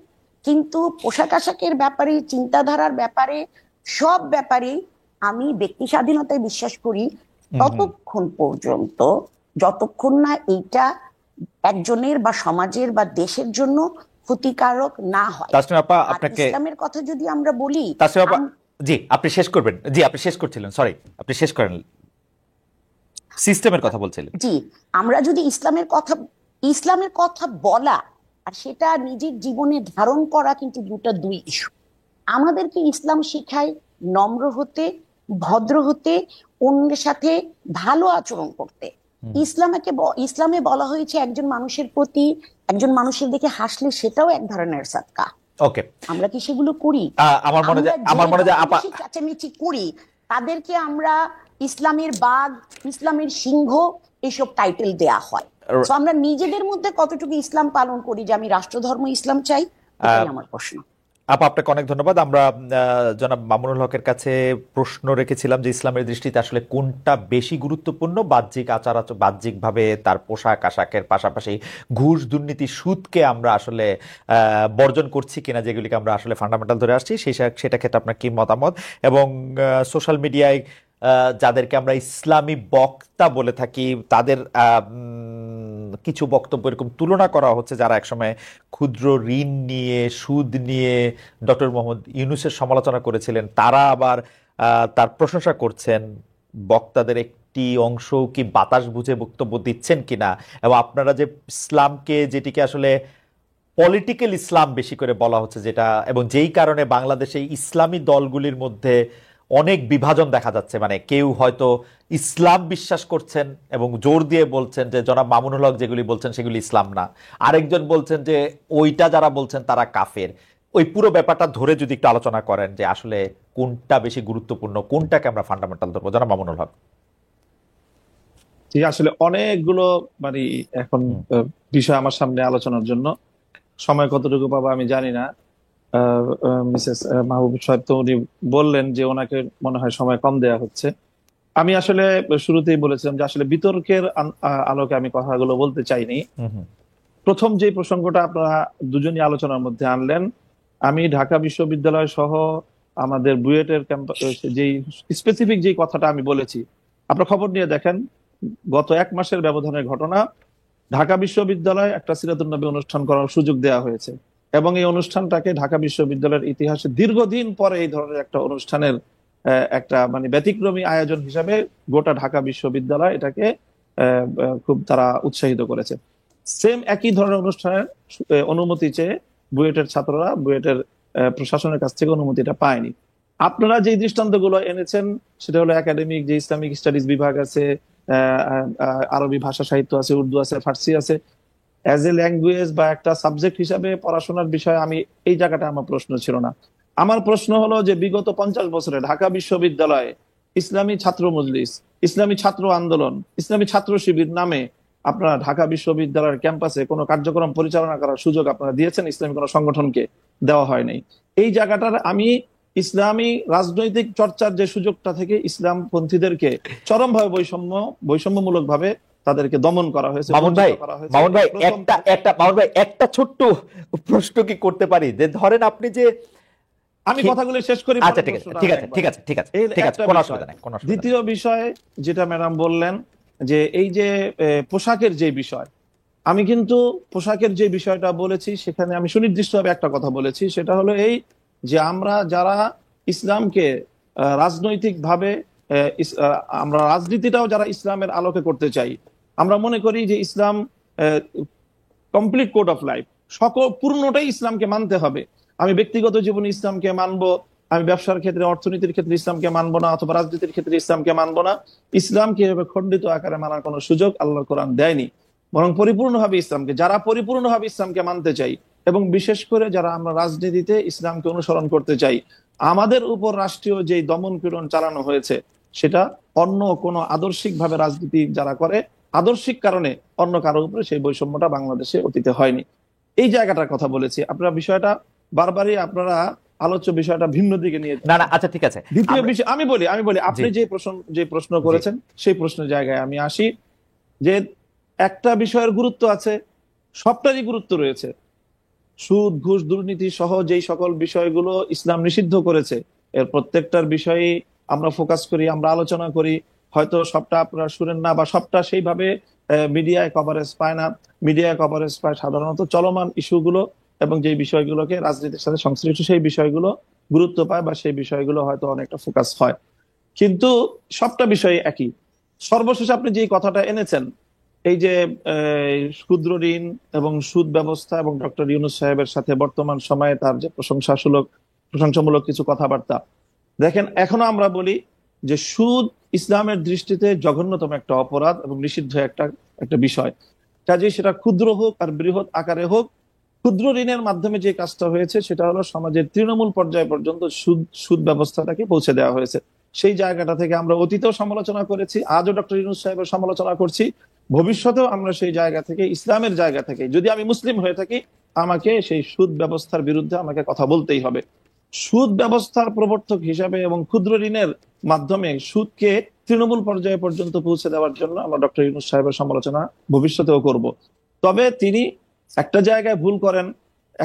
কিন্তু পোশাক আশাকের ব্যাপারে, চিন্তাধারার ব্যাপারে, সব ব্যাপারে আমি ব্যক্তি স্বাধীনতায় বিশ্বাস করি, ততক্ষণ পর্যন্ত যতক্ষণ না এইটা একজনের বা সমাজের বা দেশের জন্য ক্ষতিকারক না হয়। তাসনিম আপা, আপনাকে ইসলামের কথা যদি আমরা বলি, তাসনিম আপা, জি আপনি শেষ করবেন। জি আপনি শেষ করছিলেন, সরি আপনি শেষ করেন, সিস্টেমের কথা বলছিলেন। জি, আমরা যদি ইসলামের কথা বলা আর সেটা নিজের জীবনে ধারণ করা কিন্তু দুই ইস্যু। আমাদেরকে ইসলাম শিখায় নম্র হতে, ভদ্র হতে, অন্যের সাথে ভালো আচরণ করতে। ইসলামে বলা হয়েছে একজন মানুষের প্রতি, একজন মানুষের দিকে হাসলে সেটাও এক ধরনের সাদকা। ওকে, আমরা কি সেগুলো করি? আমার মনে হয় আপা চেঁচামেচি করি, তাদেরকে আমরা ইসলামের বাঘ, ইসলামের সিংহ এসব টাইটেল দেয়া হয়। তো আমরা নিজেদের মধ্যে কতটুকু ইসলাম পালন করি যে আমি রাষ্ট্রধর্ম ইসলাম চাই, এটাই আমার প্রশ্ন। আপা আপনাকে অনেক ধন্যবাদ। আমরা জনাব মামুনুল হকের কাছে প্রশ্ন রেখেছিলাম যে ইসলামের দৃষ্টিতে আসলে কোনটা বেশি গুরুত্বপূর্ণ, বাহ্যিক বাহ্যিকভাবে তার পোশাক আশাকের পাশাপাশি ঘুষ, দুর্নীতি, সুদকে আমরা আসলে বর্জন করছি কিনা, যেগুলিকে আমরা আসলে ফান্ডামেন্টাল ধরে আসছি, সেটা ক্ষেত্রে আপনার কি মতামত। এবং সোশ্যাল মিডিয়ায় যাদেরকে আমরা ইসলামী বক্তা বলে থাকি, তাদের কিছু বক্তব্য এরকম তুলনা করা হচ্ছে যারা একসময় ক্ষুদ্র ঋণ নিয়ে, সুদ নিয়ে ডক্টর মোহাম্মদ ইউনূসের সমালোচনা করেছিলেন, তারা আবার তার প্রশংসা করছেন, বক্তাদের একটি অংশ কি বাতাস বুঝে বক্তব্য দিচ্ছেন কিনা, এবং আপনারা যে ইসলামকে, যেটিকে আসলে পলিটিক্যাল ইসলাম বেশি করে বলা হচ্ছে, যেটা এবং যেই কারণে বাংলাদেশে ইসলামী দলগুলির মধ্যে অনেক বিভাজন দেখা যাচ্ছে, মানে কেউ হয়তো ইসলাম বিশ্বাস করছেন এবং জোর দিয়ে বলছেন যে জনাব মামুনুল হক যেগুলি বলছেন সেগুলি ইসলাম না, আরেকজন বলছেন যে ওইটা যারা বলছেন তারা কাফের। ওই পুরো ব্যাপারটা ধরে যদি একটু আলোচনা করেন যে আসলে কোনটা বেশি গুরুত্বপূর্ণ, কোনটাকে আমরা ফান্ডামেন্টাল ধরবো, জনাব মামুনুল হক। ঠিক, আসলে অনেকগুলো মানে এখন হুম, বিষয় আমার সামনে আলোচনার জন্য। সময় কতটুকু পাবো আমি জানি না। মিসেস মাহবুব সাহেব তো উনি বললেন যে ওনাকে মনে হয় সময় কম দেয়া হচ্ছে। আমি আসলে শুরুতেই বলেছিলাম যে আসলে বিতর্কের আলোকে আমি কথাগুলো বলতে চাইনি। হুম, হুম, প্রথম যে প্রসঙ্গটা আপনারা দুজনই আলোচনার মধ্যে আনলেন, আমি ঢাকা বিশ্ববিদ্যালয় সহ আমাদের বুয়েটের ক্যাম্পাস, যেই স্পেসিফিক যেই কথাটা আমি বলেছি, আপনারা খবর নিয়ে দেখেন, গত 1 মাসের ব্যবধানের ঘটনা। ঢাকা বিশ্ববিদ্যালয়ে একটা সিরাতুন নবী অনুষ্ঠান করার সুযোগ দেওয়া হয়েছে, এবং এই অনুষ্ঠানটাকে ঢাকা বিশ্ববিদ্যালয়ের ইতিহাসে দীর্ঘদিন পরে এই ধরনের একটা অনুষ্ঠানের একটা মানে ব্যতিক্রমী আয়োজন হিসাবে গোটা ঢাকা বিশ্ববিদ্যালয় এটাকে খুব তারা উৎসাহিত করেছে। সেম একই ধরনের অনুষ্ঠানের অনুমতি চেয়ে বুয়েটের ছাত্ররা বুয়েটের প্রশাসনের কাছ থেকে অনুমতিটা পায়নি। আপনারা যে দৃষ্টান্তগুলো এনেছেন সেটা হলো একাডেমিক যে ইসলামিক স্টাডিজ বিভাগ আছে, আরবি ভাষা সাহিত্য আছে, উর্দু আছে, ফার্সি আছে, অ্যাজ এ ল্যাঙ্গুয়েজ বা একটা সাবজেক্ট হিসাবে পড়াশোনার বিষয়ে আমি এই জায়গাটা আমার প্রশ্ন ছিল না। আমার প্রশ্ন হলো যে বিগত 50 বছরে ঢাকা বিশ্ববিদ্যালয়ে ইসলামী ছাত্র মজলিস, ইসলামী ছাত্র আন্দোলন, ইসলামী ছাত্র শিবির নামে আপনারা ঢাকা বিশ্ববিদ্যালয়ের ক্যাম্পাসে কোনো কার্যক্রম পরিচালনা করার সুযোগ আপনারা দিয়েছেন? ইসলামী কোনো সংগঠনকে দেওয়া হয় নাই। এই জায়গাটার আমি ইসলামী রাজনৈতিক চর্চার যে সুযোগটা থেকে ইসলামপন্থীদেরকে চরমভাবে বৈষম্যমূলক ভাবে তাদেরকে দমন করা হয়েছে, মামুন ভাই, বঞ্চিত করা হয়েছে। মামুন ভাই, প্রথম মামুন ভাই একটা ছোট্ট প্রশ্ন কি করতে পারি? যে ধরেন আপনি যে আমি কথাগুলো শেষ করি, আচ্ছা, পরের ঠিক আছে, প্রশ্নটা ঠিক আমি আছে, একবার। ঠিক আছে, ঠিক আছে, এই ঠিক আছে, একটা কোনো বিষয়। অসুবিধা নেই, কোনো অসুবিধা নেই। দ্বিতীয় বিষয় যেটা ম্যাডাম বললেন যে এই যে পোশাকের যে বিষয়, আমি কিন্তু পোশাকের যে বিষয়টা বলেছি সেখানে আমি সুনির্দিষ্টভাবে একটা কথা বলেছি, সেটা হলো এই যে আমরা যারা ইসলামকে রাজনৈতিক ভাবে আমরা রাজনীতিটাও যারা ইসলামের আলোকে করতে চাই, আমরা মনে করি যে ইসলাম কমপ্লিট কোড অফ লাইফ, সকল পূর্ণটাই ইসলামকে মানতে হবে। আমি ব্যক্তিগত জীবনে ইসলামকে মানবো, আমি ব্যবসার ক্ষেত্রে অর্থনীতির ক্ষেত্রে ইসলামকে মানবো না, অথবা রাজনীতির ক্ষেত্রে ইসলামকে মানবো না। ইসলামকে এভাবে খণ্ডিত আকারে মানার কোনো সুযোগ আল্লাহর কোরআন দেয়নি। বরং পরিপূর্ণভাবে ইসলামকে, যারা পরিপূর্ণভাবে ইসলামকে মানতে চাই, এবং বিশেষ করে যারা আমরা রাজনীতিতে ইসলামকে অনুসরণ করতে চাই, আমাদের উপর রাষ্ট্রীয় যে দমন পীড়ন চালানো হয়েছে সেটা অন্য কোনো আদর্শিক ভাবে রাজনীতি যারা করে, আদর্শিক কারণে অন্য কারোর উপরে সেই বৈষম্যটা বাংলাদেশে অতীতে হয়নি। এই জায়গাটার কথা বলেছি। আপনারা বিষয়টা বারবারই আপনারা আলোচ্য বিষয়টা ভিন্ন দিকে নিয়ে না, না, আচ্ছা, ঠিক আছে। দ্বিতীয় বিষয় আমি বলি আপনি জি, যে প্রশ্ন করেছেন সেই প্রশ্নের জায়গায় আমি আসি, যে একটা বিষয়ের গুরুত্ব আছে, সবটারই গুরুত্ব রয়েছে। সুদ, ঘুষ, দুর্নীতি সহ যেই সকল বিষয়গুলো ইসলাম নিষিদ্ধ করেছে, এর প্রত্যেকটার বিষয়ে আমরা ফোকাস করি, আমরা আলোচনা করি। হয়তো সবটা আপনারা শুনেন না, বা সবটা সেইভাবে মিডিয়ায় কভারেজ পায় না। মিডিয়ায় কভারেজ পায় সাধারণত চলমান ইস্যুগুলো, এবং যে বিষয়গুলোকে রাজনীতির সাথে সংশ্লিষ্ট সেই বিষয়গুলো গুরুত্ব পায়, বা সেই বিষয়গুলো হয়তো অনেকটা ফোকাস হয়। কিন্তু সবটা বিষয় একই। সর্বশেষ আপনি যে কথাটা এনেছেন, এই যে ক্ষুদ্র ঋণ এবং সুদ ব্যবস্থা, এবং ডক্টর ইউনূস সাহেবের সাথে বর্তমান সময়ে তার যে প্রশংসামূলক কিছু কথাবার্তা, দেখেন এখনো আমরা বলি যে সুদ ইসলামের দৃষ্টিতে জঘন্যতম একটা অপরাধ এবং নিষিদ্ধ একটা একটা বিষয়। কাজেই সেটা ক্ষুদ্র হোক আর বৃহৎ আকারে হোক, ক্ষুদ্র ঋণের মাধ্যমে যে কাজটা হয়েছে সেটা হলো সমাজের তৃণমূল পর্যায় পর্যন্ত সুদ ব্যবস্থাটাকে পৌঁছে দেওয়া হয়েছে। সেই জায়গাটা থেকে আমরা অতীতেও সমালোচনা করেছি, আজও ডক্টর ইউনূস সাহেবের সমালোচনা করছি, ভবিষ্যতেও আমরা সেই জায়গা থেকে, ইসলামের জায়গা থেকে, যদি আমি মুসলিম হয়ে থাকি, আমাকে সেই সুদ ব্যবস্থার বিরুদ্ধে আমাকে কথা বলতেই হবে। সুদ ব্যবস্থার প্রবর্তক হিসাবে এবং ক্ষুদ্র ঋণের মাধ্যমে সুদকে তৃণমূল পর্যায়ে পর্যন্ত পৌঁছে দেওয়ার জন্য আমরা ডক্টর ইউনূস সাহেবের সমালোচনা ভবিষ্যতেও করব। তবে তিনি একটা জায়গায় ভুল করেন,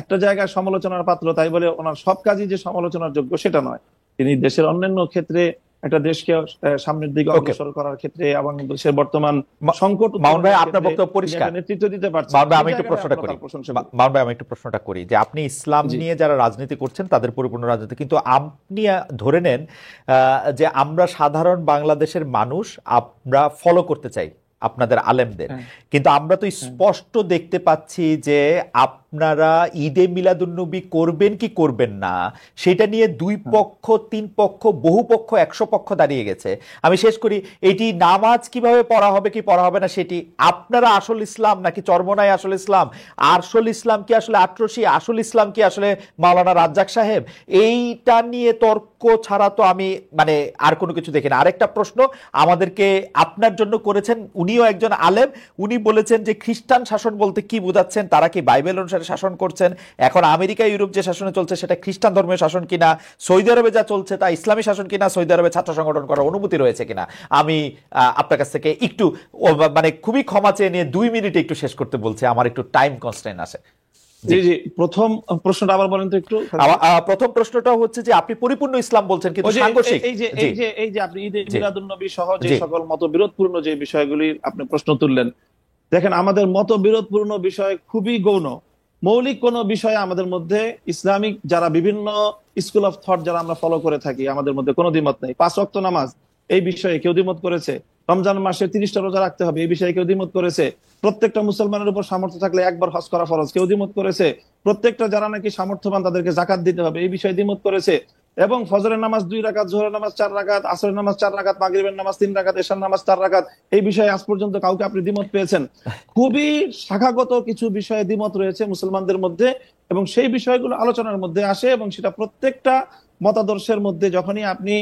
একটা জায়গায় সমালোচনার পাত্র, তাই বলে ওনার সব কাজই যে সমালোচনার যোগ্য সেটা নয়। তিনি দেশের অন্যান্য ক্ষেত্রে একটা দেশকে সামনের দিকে ওকে, অগ্রসর করার ক্ষেত্রে এবং দেশের বর্তমান সংকট মামুন ভাই উত্তরণের আপনার ক্ষেত্রে বক্তব্য তিনি পরিষ্কার। একটা নেতৃত্ব দিতে পারছেন, মামুন ভাই এই আমি একটু জায়গাটা প্রশ্নটা আমরা করি, তার প্রশংসা করি। মামুন ভাই আমি একটু প্রশ্নটা করি যে আপনি ইসলাম জি নিয়ে যারা রাজনীতি করছেন তাদের পরিপূর্ণ রাজনীতি, কিন্তু আপনি ধরে নেন যে আমরা সাধারণ বাংলাদেশের মানুষ আমরা ফলো করতে চাই আপনাদের আলেমদের, হ্যাঁ কিন্তু আমরা তো হ্যাঁ স্পষ্ট দেখতে পাচ্ছি যে আপনারা ঈদে মিলাদুন্নবী করবেন কি করবেন না সেটা নিয়ে দুই হ্যাঁ পক্ষ, তিন পক্ষ, বহু পক্ষ, 100 পক্ষ দাঁড়িয়ে গেছে। আমি শেষ করি, এটি নামাজ কিভাবে পড়া হবে কি পড়া হবে না সেটি আপনারা আসল ইসলাম নাকি চরমোনাই আসল ইসলাম, আসল ইসলাম কি আসলে আটরশি, আসল ইসলাম কি আসলে মাওলানা রাজ্জাক সাহেব, এইটা নিয়ে তর্ক ছাড়া তো আমি মানে আর কোনো কিছু দেখি না। আরেকটা প্রশ্ন আমাদেরকে আপনার জন্য করেছেন, উনিও একজন আলেম, উনি বলেছেন যে খ্রিস্টান শাসন বলতে কি বোঝাচ্ছেন, তারা কি বাইবেল অনুসারে শাসন করছেন, এখন আমেরিকা ইউরোপ যে শাসনে চলছে সেটা খ্রিস্টান ধর্মীয় শাসন কিনা, সৌদি আরবে যা চলছে তা ইসলামী শাসন কিনা, সৌদি আরবে ছাত্র সংগঠন করার অনুমতি রয়েছে কিনা। আমি আপনার কাছ থেকে একটু মানে খুবই ক্ষমা চেয়ে নিয়ে 2 মিনিটে একটু শেষ করতে বলছি, আমার একটু টাইম কনস্ট্রেইন আছে। জি, জি জি প্রথম প্রশ্নটা আবার বলেন তো একটু প্রথম প্রশ্নটা হচ্ছে যে আপনি পরিপূর্ণ ইসলাম বলছেন কিন্তু ওই যে সাংঘর্ষিক। জি এই যে আপনি ঈদে জি মিলাদুন্নবী সহ যে জি সকল মতবিরোধপূর্ণ যে বিষয়গুলি আপনি প্রশ্ন তুললেন, দেখেন আমাদের মতবিরোধপূর্ণ বিষয় খুবই গৌণ। মৌলিক কোন বিষয়ে আমাদের মধ্যে ইসলামিক যারা বিভিন্ন স্কুল অফ থট যারা আমরা ফলো করে থাকি, আমাদের মধ্যে কোনো দ্বিমত নেই। 5 ওয়াক্ত নামাজ এই বিষয়ে কেউ দ্বিমত করেছে, রমজান মাসে 30টা রোজা রাখতে হবে এই বিষয়ে কেউ দ্বিমত করেছে, প্রত্যেকটা মুসলমানের উপর সামর্থ্য থাকলে একবার হজ করা ফরজ কেউ দ্বিমত করেছে, প্রত্যেকটা যারা নাকি সামর্থ্যবান তাদেরকে জাকাত দিতে হবে এই বিষয়ে দ্বিমত করেছে, এবং ফজরের নামাজ 2 রাকাত, জোহরের নামাজ 4 রাকাত, আসরের নামাজ 4 রাকাত, মাগরিবের নামাজ 3 রাকাত, এশার নামাজ 4 রাকাত, এই বিষয়ে আজ পর্যন্ত কাউকে আপনি দ্বিমত পেয়েছেন? খুবই শাখাগত কিছু বিষয়ে দ্বিমত রয়েছে মুসলমানদের মধ্যে, এবং সেই বিষয়গুলো আলোচনার মধ্যে আসে, এবং সেটা প্রত্যেকটা মতাদর্শের মধ্যে যখনই আপনি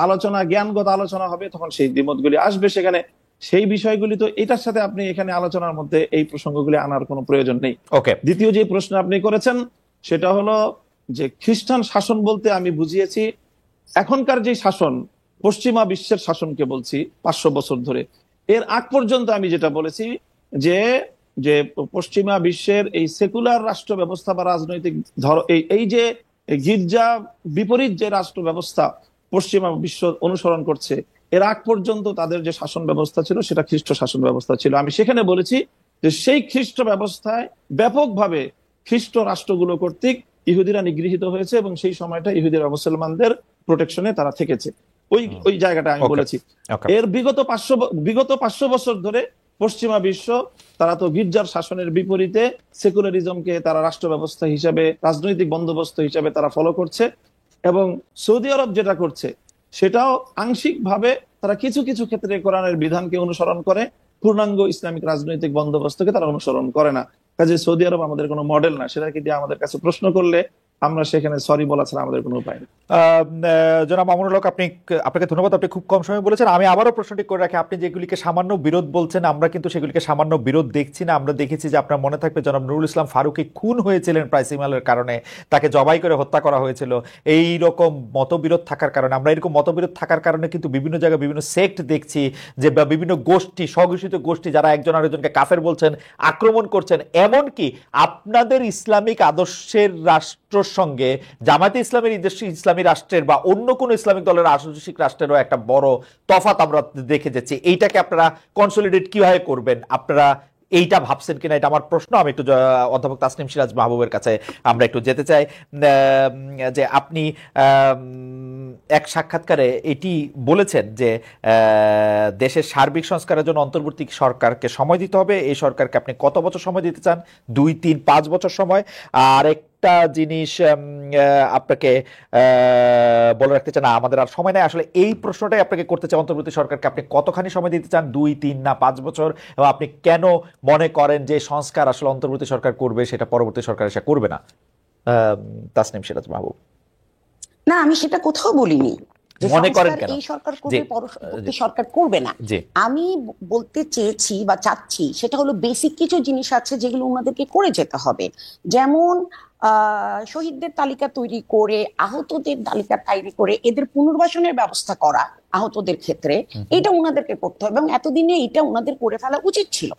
আলোচনা, জ্ঞানগত আলোচনা হবে তখন সেই দ্বিমতগুলি আসবে সেখানে। সেই বিষয়গুলি তো এটার সাথে আপনি এখানে আলোচনার মধ্যে এই প্রসঙ্গগুলি আনার কোনো প্রয়োজন নেই। ওকে, দ্বিতীয় যে প্রশ্ন আপনি করেছেন সেটা হলো যে খ্রিস্টান শাসন বলতে আমি বুঝিয়েছি এখনকার যে শাসন, পশ্চিমা বিশ্বের শাসনকে বলছি 500 বছর ধরে। এর আগ পর্যন্ত আমি যেটা বলেছি যে যে পশ্চিমা বিশ্বের এই সেকুলার রাষ্ট্র ব্যবস্থা বা রাজনৈতিক এই যে গির্জা বিপরীত যে রাষ্ট্র ব্যবস্থা পশ্চিমা বিশ্ব অনুসরণ করছে, এর আগ পর্যন্ত তাদের যে শাসন ব্যবস্থা ছিল সেটা খ্রিস্ট শাসন ব্যবস্থা ছিল। আমি সেখানে বলেছি যে সেই খ্রিস্ট ব্যবস্থায় ব্যাপকভাবে খ্রিস্ট রাষ্ট্রগুলো কর্তৃক ইহুদিরা নিগৃহীত হয়েছে, এবং সেই সময়টা ইহুদিরা মুসলমানদের প্রোটেকশনে তারা থেকেছে। ওই জায়গাটা আমি বলেছি। এর বিগত 500 বছর ধরে পশ্চিমা বিশ্ব তারা তো গির্জার শাসনের বিপরীতে সেকুলারিজমকে তারা রাষ্ট্র ব্যবস্থা হিসাবে, রাজনৈতিক বন্দোবস্ত হিসাবে তারা ফলো করছে, এবং সৌদি আরব যেটা করছে সেটাও আংশিক ভাবে তারা কিছু কিছু ক্ষেত্রে কোরআনের বিধানকে অনুসরণ করে, পূর্ণাঙ্গ ইসলামিক রাজনৈতিক বন্দোবস্তকে তারা অনুসরণ করে না। কাজে সৌদি আরব আমাদের কোনো মডেল না, সেটাকে দিয়ে আমাদের কাছে প্রশ্ন করলে আমরা সেখানে সরি বলা ছাড়া আমাদের কোনো উপায় নেই। জনাব মামুনুল হক, আপনাকে ধন্যবাদ, আপনি খুব কম সময় বলেছেন। আমি আবারও প্রশ্নটি করে রাখি, আপনি যেগুলিকে সামান্য বিরোধ বলছেন আমরা কিন্তু সেগুলিকে সামান্য বিরোধ দেখছি না। আমরা দেখেছি যে আপনার মনে থাকবে জনাব নুরুল ইসলাম ফারুকী খুন হয়েছিলেন প্রাইসিমালের কারণে, তাকে জবাই করে হত্যা করা হয়েছিল। এই রকম মতবিরোধ থাকার কারণে, আমরা এরকম মতবিরোধ থাকার কারণে কিন্তু বিভিন্ন জায়গায় বিভিন্ন সেক্ট দেখছি যে বিভিন্ন গোষ্ঠী, স্বঘোষিত গোষ্ঠী যারা একজন আরেকজনকে কাফের বলছেন, আক্রমণ করছেন। এমনকি আপনাদের ইসলামিক আদর্শের রাষ্ট্রের সঙ্গে জামায়াতে ইসলামের ইসলামী রাষ্ট্রের বা অন্য কোন ইসলামিক দলের আদর্শিক রাষ্ট্রেরও একটা বড় তফাৎ আমরা দেখে যাচ্ছি। এইটাকে আপনারা কনসলিডেট কিভাবে করবেন, আপনারা এইটা ভাবছেন কিনা, এটা আমার প্রশ্ন। আমি একটু অধ্যাপক তাসনিম সিরাজ মাহবুবের কাছে আমরা একটু যেতে চাই যে আপনি এক সাক্ষাৎকারে এটি বলেছেন যে দেশের সার্বিক সংস্কারের জন্য অন্তর্বর্তী সরকারকে সময় দিতে হবে। এই সরকারকে আপনি কত বছর সময় দিতে চান? 2, 3, 5 বছর সময়? আর একটা জিনিস আপনাকে বলে রাখতে চান, আমাদের আর সময় নাই, আসলে এই প্রশ্নটাই আপনাকে করতে চাই, অন্তর্বর্তী সরকারকে আপনি কতখানি সময় দিতে চান, 2, 3 না 5 বছর? এবং আপনি কেন মনে করেন যে সংস্কার আসলে অন্তর্বর্তী সরকার করবে, সেটা পরবর্তী সরকার এসে করবে না? তাসনিম সিরাজ মাহবুব। না, আমি সেটা কোথাও বলিনি যে মনে করেন সংস্কার কেন? এই সরকার জি করবে, পরবর্তী সরকার করবে না। জি আমি বলতে চেয়েছি বা চাচ্ছি সেটা হলো বেসিক কিছু জিনিস আছে যেগুলো ওনাদেরকে করে যেতে হবে। যেমন শহীদদের তালিকা তৈরি করে, আহতদের তালিকা তৈরি করে এদের পুনর্বাসনের ব্যবস্থা করা আহতদের ক্ষেত্রে, এটা ওনাদেরকে করতে হবে, এবং এতদিনে এটা ওনাদের করে ফেলা উচিত ছিল।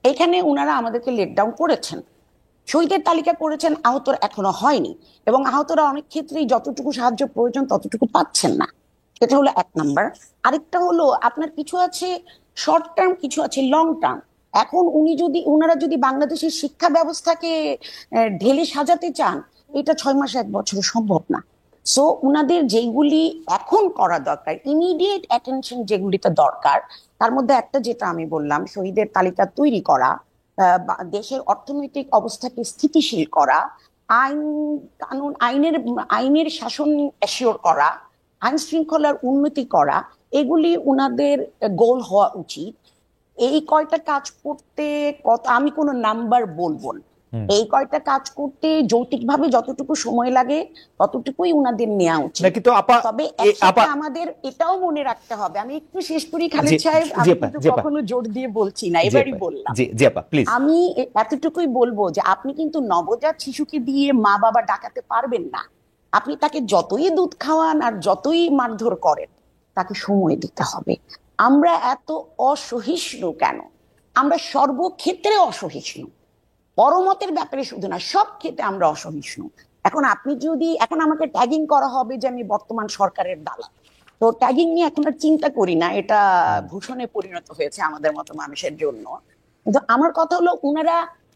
এখানে ওনারা আমাদেরকে লেট ডাউন করেছেন। শহীদের তালিকা করেছেন, আহতরা এখনো হয়নি, এবং আহতরা অনেক ক্ষেত্রেই যতটুকু সাহায্য প্রয়োজন ততটুকু পাচ্ছেন না। এটা হলো 1 নাম্বার। আরেকটা হলো আপনার কিছু আছে শর্ট টার্ম, কিছু আছে লং টার্ম। এখন ওনারা যদি বাংলাদেশের শিক্ষা ব্যবস্থাকে ঢেলে সাজাতে চান, এটা 6 মাস 1 বছরে সম্ভব না। সো উনাদের যেগুলি এখন করা দরকার, ইমিডিয়েট অ্যাটেনশন যেগুলিতে দরকার, তার মধ্যে একটা যেটা আমি বললাম, শহীদের তালিকা তৈরি করা, দেশের অর্থনৈতিক অবস্থাকে স্থিতিশীল করা, আইন কানুন আইনের শাসন অ্যাসিওর করা, আইন শৃঙ্খলার উন্নতি করা, এগুলি উনাদের গোল হওয়া উচিত। এই কয়টা কাজ করতে আমি কোনো নাম্বার বলবো না। এই কয়টা কাজ করতে যৌক্তিকভাবে যতটুকু সময় লাগে ততটুকুই উনাদের নেওয়া উচিত। না কিন্তু আপা, তবে একসাথে আমাদের এটাও মনে রাখতে হবে, আমি একটু শেষ করি খালেদ সাহেব, আমি কিন্তু কখনো জোর দিয়ে বলছি না, এবারই বললাম। আমি এতটুকুই বলবো যে আপনি কিন্তু নবজাত শিশুকে দিয়ে মা বাবা ডাকাতে পারবেন না। আপনি তাকে যতই দুধ খাওয়ান আর যতই মারধর করেন, তাকে সময় দিতে হবে। আমরা এত অসহিষ্ণু কেন? আমরা সর্বক্ষেত্রে অসহিষ্ণু, পরমতের ব্যাপারে শুধু না, সব ক্ষেত্রে আমরা অসহিষ্ণু। এখন আমাকে ট্যাগিং করা হবে যে আমি বর্তমান সরকারের দালাল, তো ট্যাগিং নিয়ে এখন আর চিন্তা করি না, এটা ভূষণে পরিণত হয়েছে আমাদের মতো মানুষের জন্য। কিন্তু আমার কথা হলো,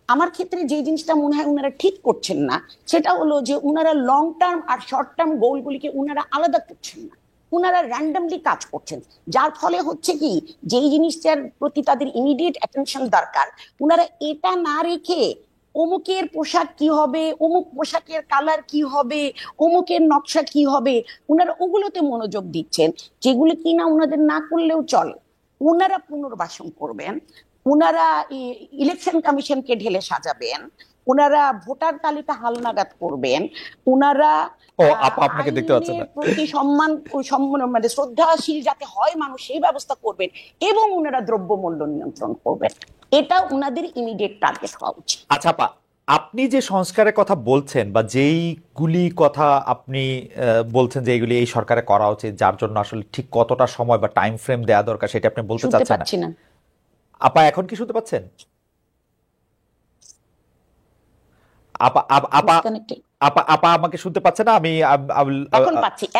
আমার ক্ষেত্রে যে জিনিসটা মনে হয় উনারা ঠিক করছেন না, সেটা হলো যে উনারা লং টার্ম আর শর্ট টার্ম গোলগুলিকে উনারা আলাদা করছেন না, উনারা র্যান্ডামলি কাজ করছেন। যার ফলে হচ্ছে কি, যেই জিনিসটার প্রতি তাদের ইমিডিয়েট অ্যাটেনশন দরকার, উনারা এটা না রেখে অমুকের পোশাক কি হবে, অমুক পোশাকের কালার কি হবে, অমুকের নকশা কি হবে, উনারা ওগুলোতে মনোযোগ দিচ্ছেন, যেগুলো কিনা উনাদের না করলেও চলে। উনারা পুনর্বাসন করবেন, উনারা ইলেকশন কমিশনকে ঢেলে সাজাবেন, উনারা ভোটার তালিকা হালনাগাদ করবেন, উনারা আপনাকে দেখতে পাচ্ছেন না, প্রতি সম্মান মানে শ্রদ্ধাশীল যাতে হয় মানুষ, সেই ব্যবস্থা করবেন, এবং উনারা দ্রব্যমূল্য নিয়ন্ত্রণ করবেন। এটা উনাদের ইমিডিয়েট টার্গেট হওয়া উচিত। আচ্ছা আপা, আপনি যে সংস্কারের কথা বলছেন বা যেইগুলি কথা আপনি বলছেন যে এইগুলি এই সরকারে করা উচিত, যার জন্য আসলে ঠিক কতটা সময় বা টাইম ফ্রেম দেওয়া দরকার সেটা আপনি বলতে চাচ্ছেন না। আপা এখন কি শুনতে পাচ্ছেন? আপা আপা আপা আপা আমাকে শুনতে পাচ্ছে না?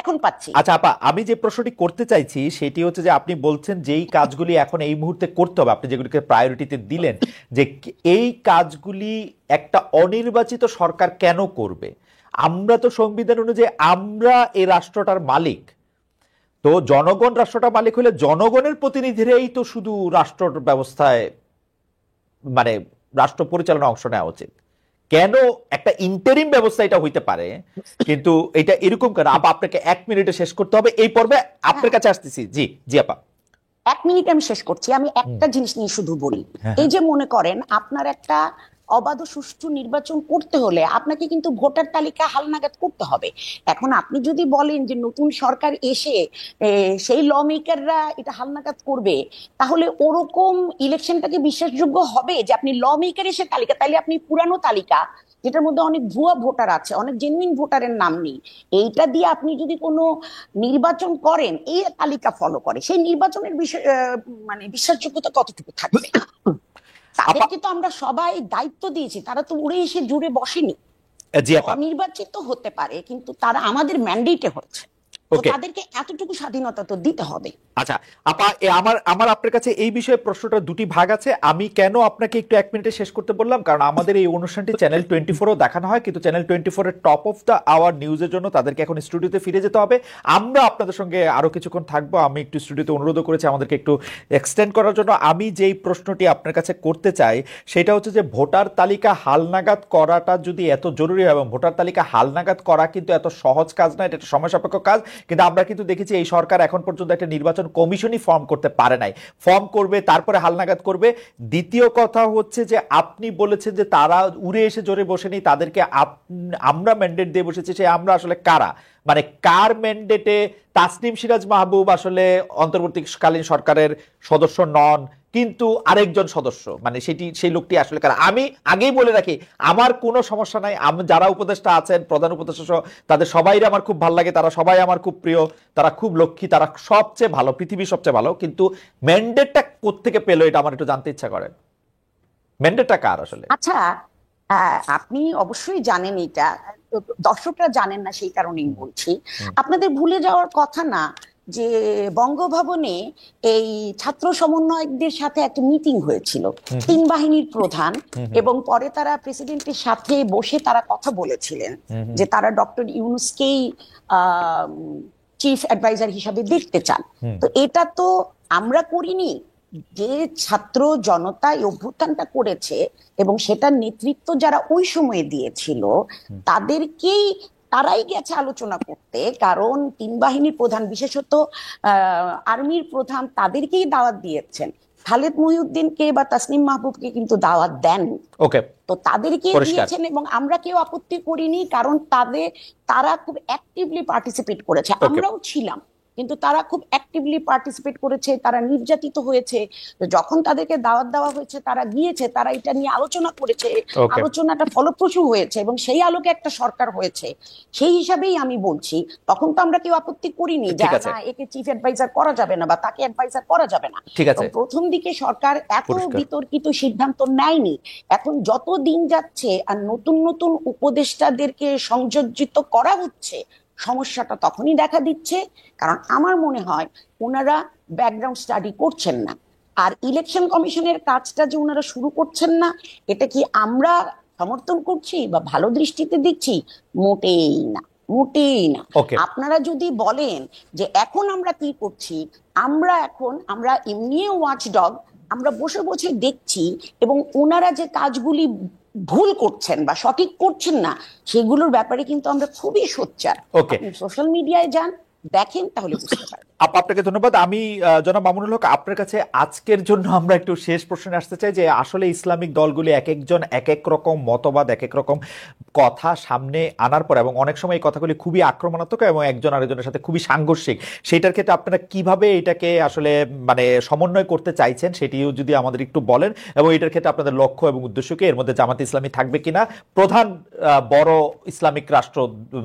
এখন পাচ্ছি। আচ্ছা আপা, আমি যে প্রশ্নটি করতে চাইছি সেটি হচ্ছে যে আপনি বলছেন যেই কাজগুলি এখন এই মুহূর্তে করতে হবে, আপনি যেগুলিকে প্রায়োরিটিতে দিলেন, যে এই কাজগুলি একটা অনির্বাচিত সরকার কেন করবে? আমরা তো সংবিধান অনুযায়ী আমরা এই রাষ্ট্রটার মালিক, তো জনগণ রাষ্ট্রটার মালিক হলে জনগণের প্রতিনিধিরাই তো শুধু রাষ্ট্র ব্যবস্থায় মানে রাষ্ট্র পরিচালনা অংশ নেওয়া উচিত। কেন একটা ইন্টারিম ব্যবস্থা এটা হইতে পারে, কিন্তু এটা এরকম কেন? আপা আপনাকে 1 মিনিটে শেষ করতে হবে, এই পর্বে আপনার কাছে আসতেছি। জি জি আপা, 1 মিনিট আমি শেষ করছি। আমি একটা জিনিস নিয়ে শুধু বলি, এই যে মনে করেন আপনার একটা অবাধ সুষ্ঠু নির্বাচন করতে হলে আপনাকে কিন্তু ভোটার তালিকা হালনাগাদ করতে হবে। এখন আপনি যদি বলেন যে নতুন সরকার এসে সেই ল মেকাররা এটা হালনাগাদ করবে, তাহলে ওরকম ইলেকশনটাকে বিশ্বাসযোগ্য হবে যে আপনি ল মেকার এসে তালিকা, তাহলে আপনি পুরানো তালিকা যেটার মধ্যে অনেক ভুয়া ভোটার আছে, অনেক জেনুইন ভোটারের নাম নেই, এইটা দিয়ে আপনি যদি কোনো নির্বাচন করেন, এই তালিকা ফলো করে, সেই নির্বাচনের বিষয় মানে বিশ্বাসযোগ্যতা কতটুকু থাকবে? তাদেরকে তো আমরা সবাই দায়িত্ব দিয়েছি, তারা তো উড়ে এসে জুড়ে বসেনি। নির্বাচিত হতে পারে, কিন্তু তারা আমাদের ম্যান্ডেটে হচ্ছে, তাদেরকে এতটুকু স্বাধীনতা তো দিতে হবে। আচ্ছা আপা, আমার আপনার কাছে এই বিষয়ে প্রশ্নটা দুটি ভাগ আছে। আমি কেন আপনাকে একটু 1 মিনিটে শেষ করতে বললাম, কারণ আমাদের এই অনুষ্ঠানটি চ্যানেল 24-ও দেখানো হয়, কিন্তু চ্যানেল 24 এর টপ অফ দ্য আওয়ার নিউজের জন্য তাদেরকে এখন স্টুডিওতে ফিরে যেতে হবে। আমরা আপনাদের সঙ্গে আরো কিছুক্ষণ থাকবো। আমি একটু স্টুডিওতে অনুরোধ করেছি আমাদেরকে একটু এক্সটেন্ড করার জন্য। আমি যেই প্রশ্নটি আপনার কাছে করতে চাই সেটা হচ্ছে যে ভোটার তালিকা হালনাগাদ করাটা যদি এত জরুরি হয়, এবং ভোটার তালিকা হালনাগাদ করা কিন্তু এত সহজ কাজ না, এটা একটা সময় সাপেক্ষ কাজ, কিন্তু আমরা কিন্তু দেখেছি এই সরকার এখন পর্যন্ত একটা নির্বাচন কমিশনই ফর্ম করতে পারে নাই। ফর্ম করবে, তারপরে হালনাগাদ করবে। দ্বিতীয় কথা হচ্ছে যে আপনি বলেছেন যে তারা উড়ে এসে জোরে বসেনি, তাদেরকে আমরা ম্যান্ডেট দিয়ে বসেছি। সে আমরা আসলে কারা, মানে কার ম্যান্ডেটে তাসনিম সিরাজ মাহবুব আসলে অন্তর্বর্তীকালীন সরকারের সদস্য নন, কিন্তু আরেকজন সদস্য, মানে সেই লোকটি আসলে কারা? আমি আগেই বলে রাখি, আমার কোনো সমস্যা নাই, যারা উপদেষ্টা আছেন, প্রধান উপদেষ্টা সহ, তাদের সবাই আমার খুব ভালো লাগে, তারা সবাই আমার খুব প্রিয়, তারা খুব লক্ষ্মী, তারা সবচেয়ে ভালো, পৃথিবীর সবচেয়ে ভালো, কিন্তু ম্যান্ডেটটা কোত্থেকে পেলো এটা আমার একটু জানতে ইচ্ছা করে। ম্যান্ডেটটা কার আসলে? আচ্ছা, আপনি অবশ্যই জানেন, এটা দর্শকরা জানেন না, সেই কারণেই বলছি। আপনাদের ভুলে যাওয়ার কথা না যে বঙ্গভবনে এই ছাত্র সমন্বয়কদের সাথে একটা মিটিং হয়েছিল, তিন বাহিনীর প্রধান, এবং পরে তারা প্রেসিডেন্টের সাথে বসে তারা কথা বলেছিলেন যে তারা ডক্টর ইউনূসকেই চিফ অ্যাডভাইজার হিসাবে দেখতে চান। তো এটা তো আমরা করিনি, যে ছাত্র জনতা এই অভ্যুত্থানটা করেছে এবং সেটার নেতৃত্ব যারা ওই সময়ে দিয়েছিল তারাই গেছে আলোচনা করতে, কারণ তিন বাহিনীর প্রধান বিশেষত আর্মির প্রধান তাদেরকেই দাওয়াত দিয়েছেন। খালেদ মহিউদ্দিনকে বা তাসনিম মাহবুবকে কিন্তু দাওয়াত দেন। ওকে, তো তাদেরকে দিয়েছেন এবং আমরা কেউ আপত্তি করিনি, কারণ তারা খুব অ্যাক্টিভলি পার্টিসিপেট করেছে, আমরাও ছিলাম, কিন্তু তারা খুব অ্যাক্টিভলি পার্টিসিপেট করেছে, তারা নির্যাতিত হয়েছে। যখন তাদেরকে দাওয়াত দেওয়া হয়েছে তারা গিয়েছে, তারা এটা নিয়ে আলোচনা করেছে, আলোচনাটা ফলপ্রসূ হয়েছে এবং সেই আলোকে একটা সরকার হয়েছে। সেই হিসাবেই আমি বলছি, তখন তো আমরা কেউ আপত্তি করিনি যে না একে চিফ অ্যাডভাইজার করা যাবে না বা তাকে অ্যাডভাইজার করা যাবে না। প্রথম দিকে সরকার এত বিতর্কিত সিদ্ধান্ত নেয়নি। এখন যত দিন যাচ্ছে আর নতুন নতুন উপদেষ্টাদেরকে সংযোজিত করা হচ্ছে, সমস্যাটা তখনই দেখা দিচ্ছে, কারণ আমার মনে হয় ওনারা ব্যাকগ্রাউন্ড স্টাডি করছেন না। আর ইলেকশন কমিশনের কাজটা যে ওনারা শুরু করছেন না, এটা কি আমরা সমর্থন করছি বা ভালো দৃষ্টিতে দেখছি? মোটেই না, মোটেই না। আপনারা যদি বলেন যে এখন আমরা কি করছি, আমরা এমনি ওয়াচডগ, আমরা বসে বসে দেখছি এবং ওনারা যে কাজগুলি ভুল করছেন বা সঠিক করছেন না সেগুলোর ব্যাপারে কিন্তু আমরা খুবই সোচ্চার। সোশ্যাল মিডিয়ায় যান, দেখেন, তাহলে বুঝতে পারবেন। আপনাকে ধন্যবাদ। আমি জনাব মামুনুল হক, আপনার কাছে আজকের জন্য আমরা একটু শেষ প্রশ্নে আসতে চাই যে আসলে ইসলামিক দলগুলি এক একজন এক এক রকম মতবাদ, এক এক রকম কথা সামনে আনার পর, এবং অনেক সময় এই কথাগুলি খুবই আক্রমণাত্মক এবং একজন আরেকজনের সাথে খুবই সাংঘর্ষিক, সেইটার ক্ষেত্রে আপনারা কিভাবে এটাকে আসলে মানে সমন্বয় করতে চাইছেন সেটিও যদি আমাদের একটু বলেন, এবং এটার ক্ষেত্রে আপনাদের লক্ষ্য এবং উদ্দেশ্য কি, এর মধ্যে জামাত ইসলামী থাকবে কিনা, প্রধান বড় ইসলামিক রাষ্ট্র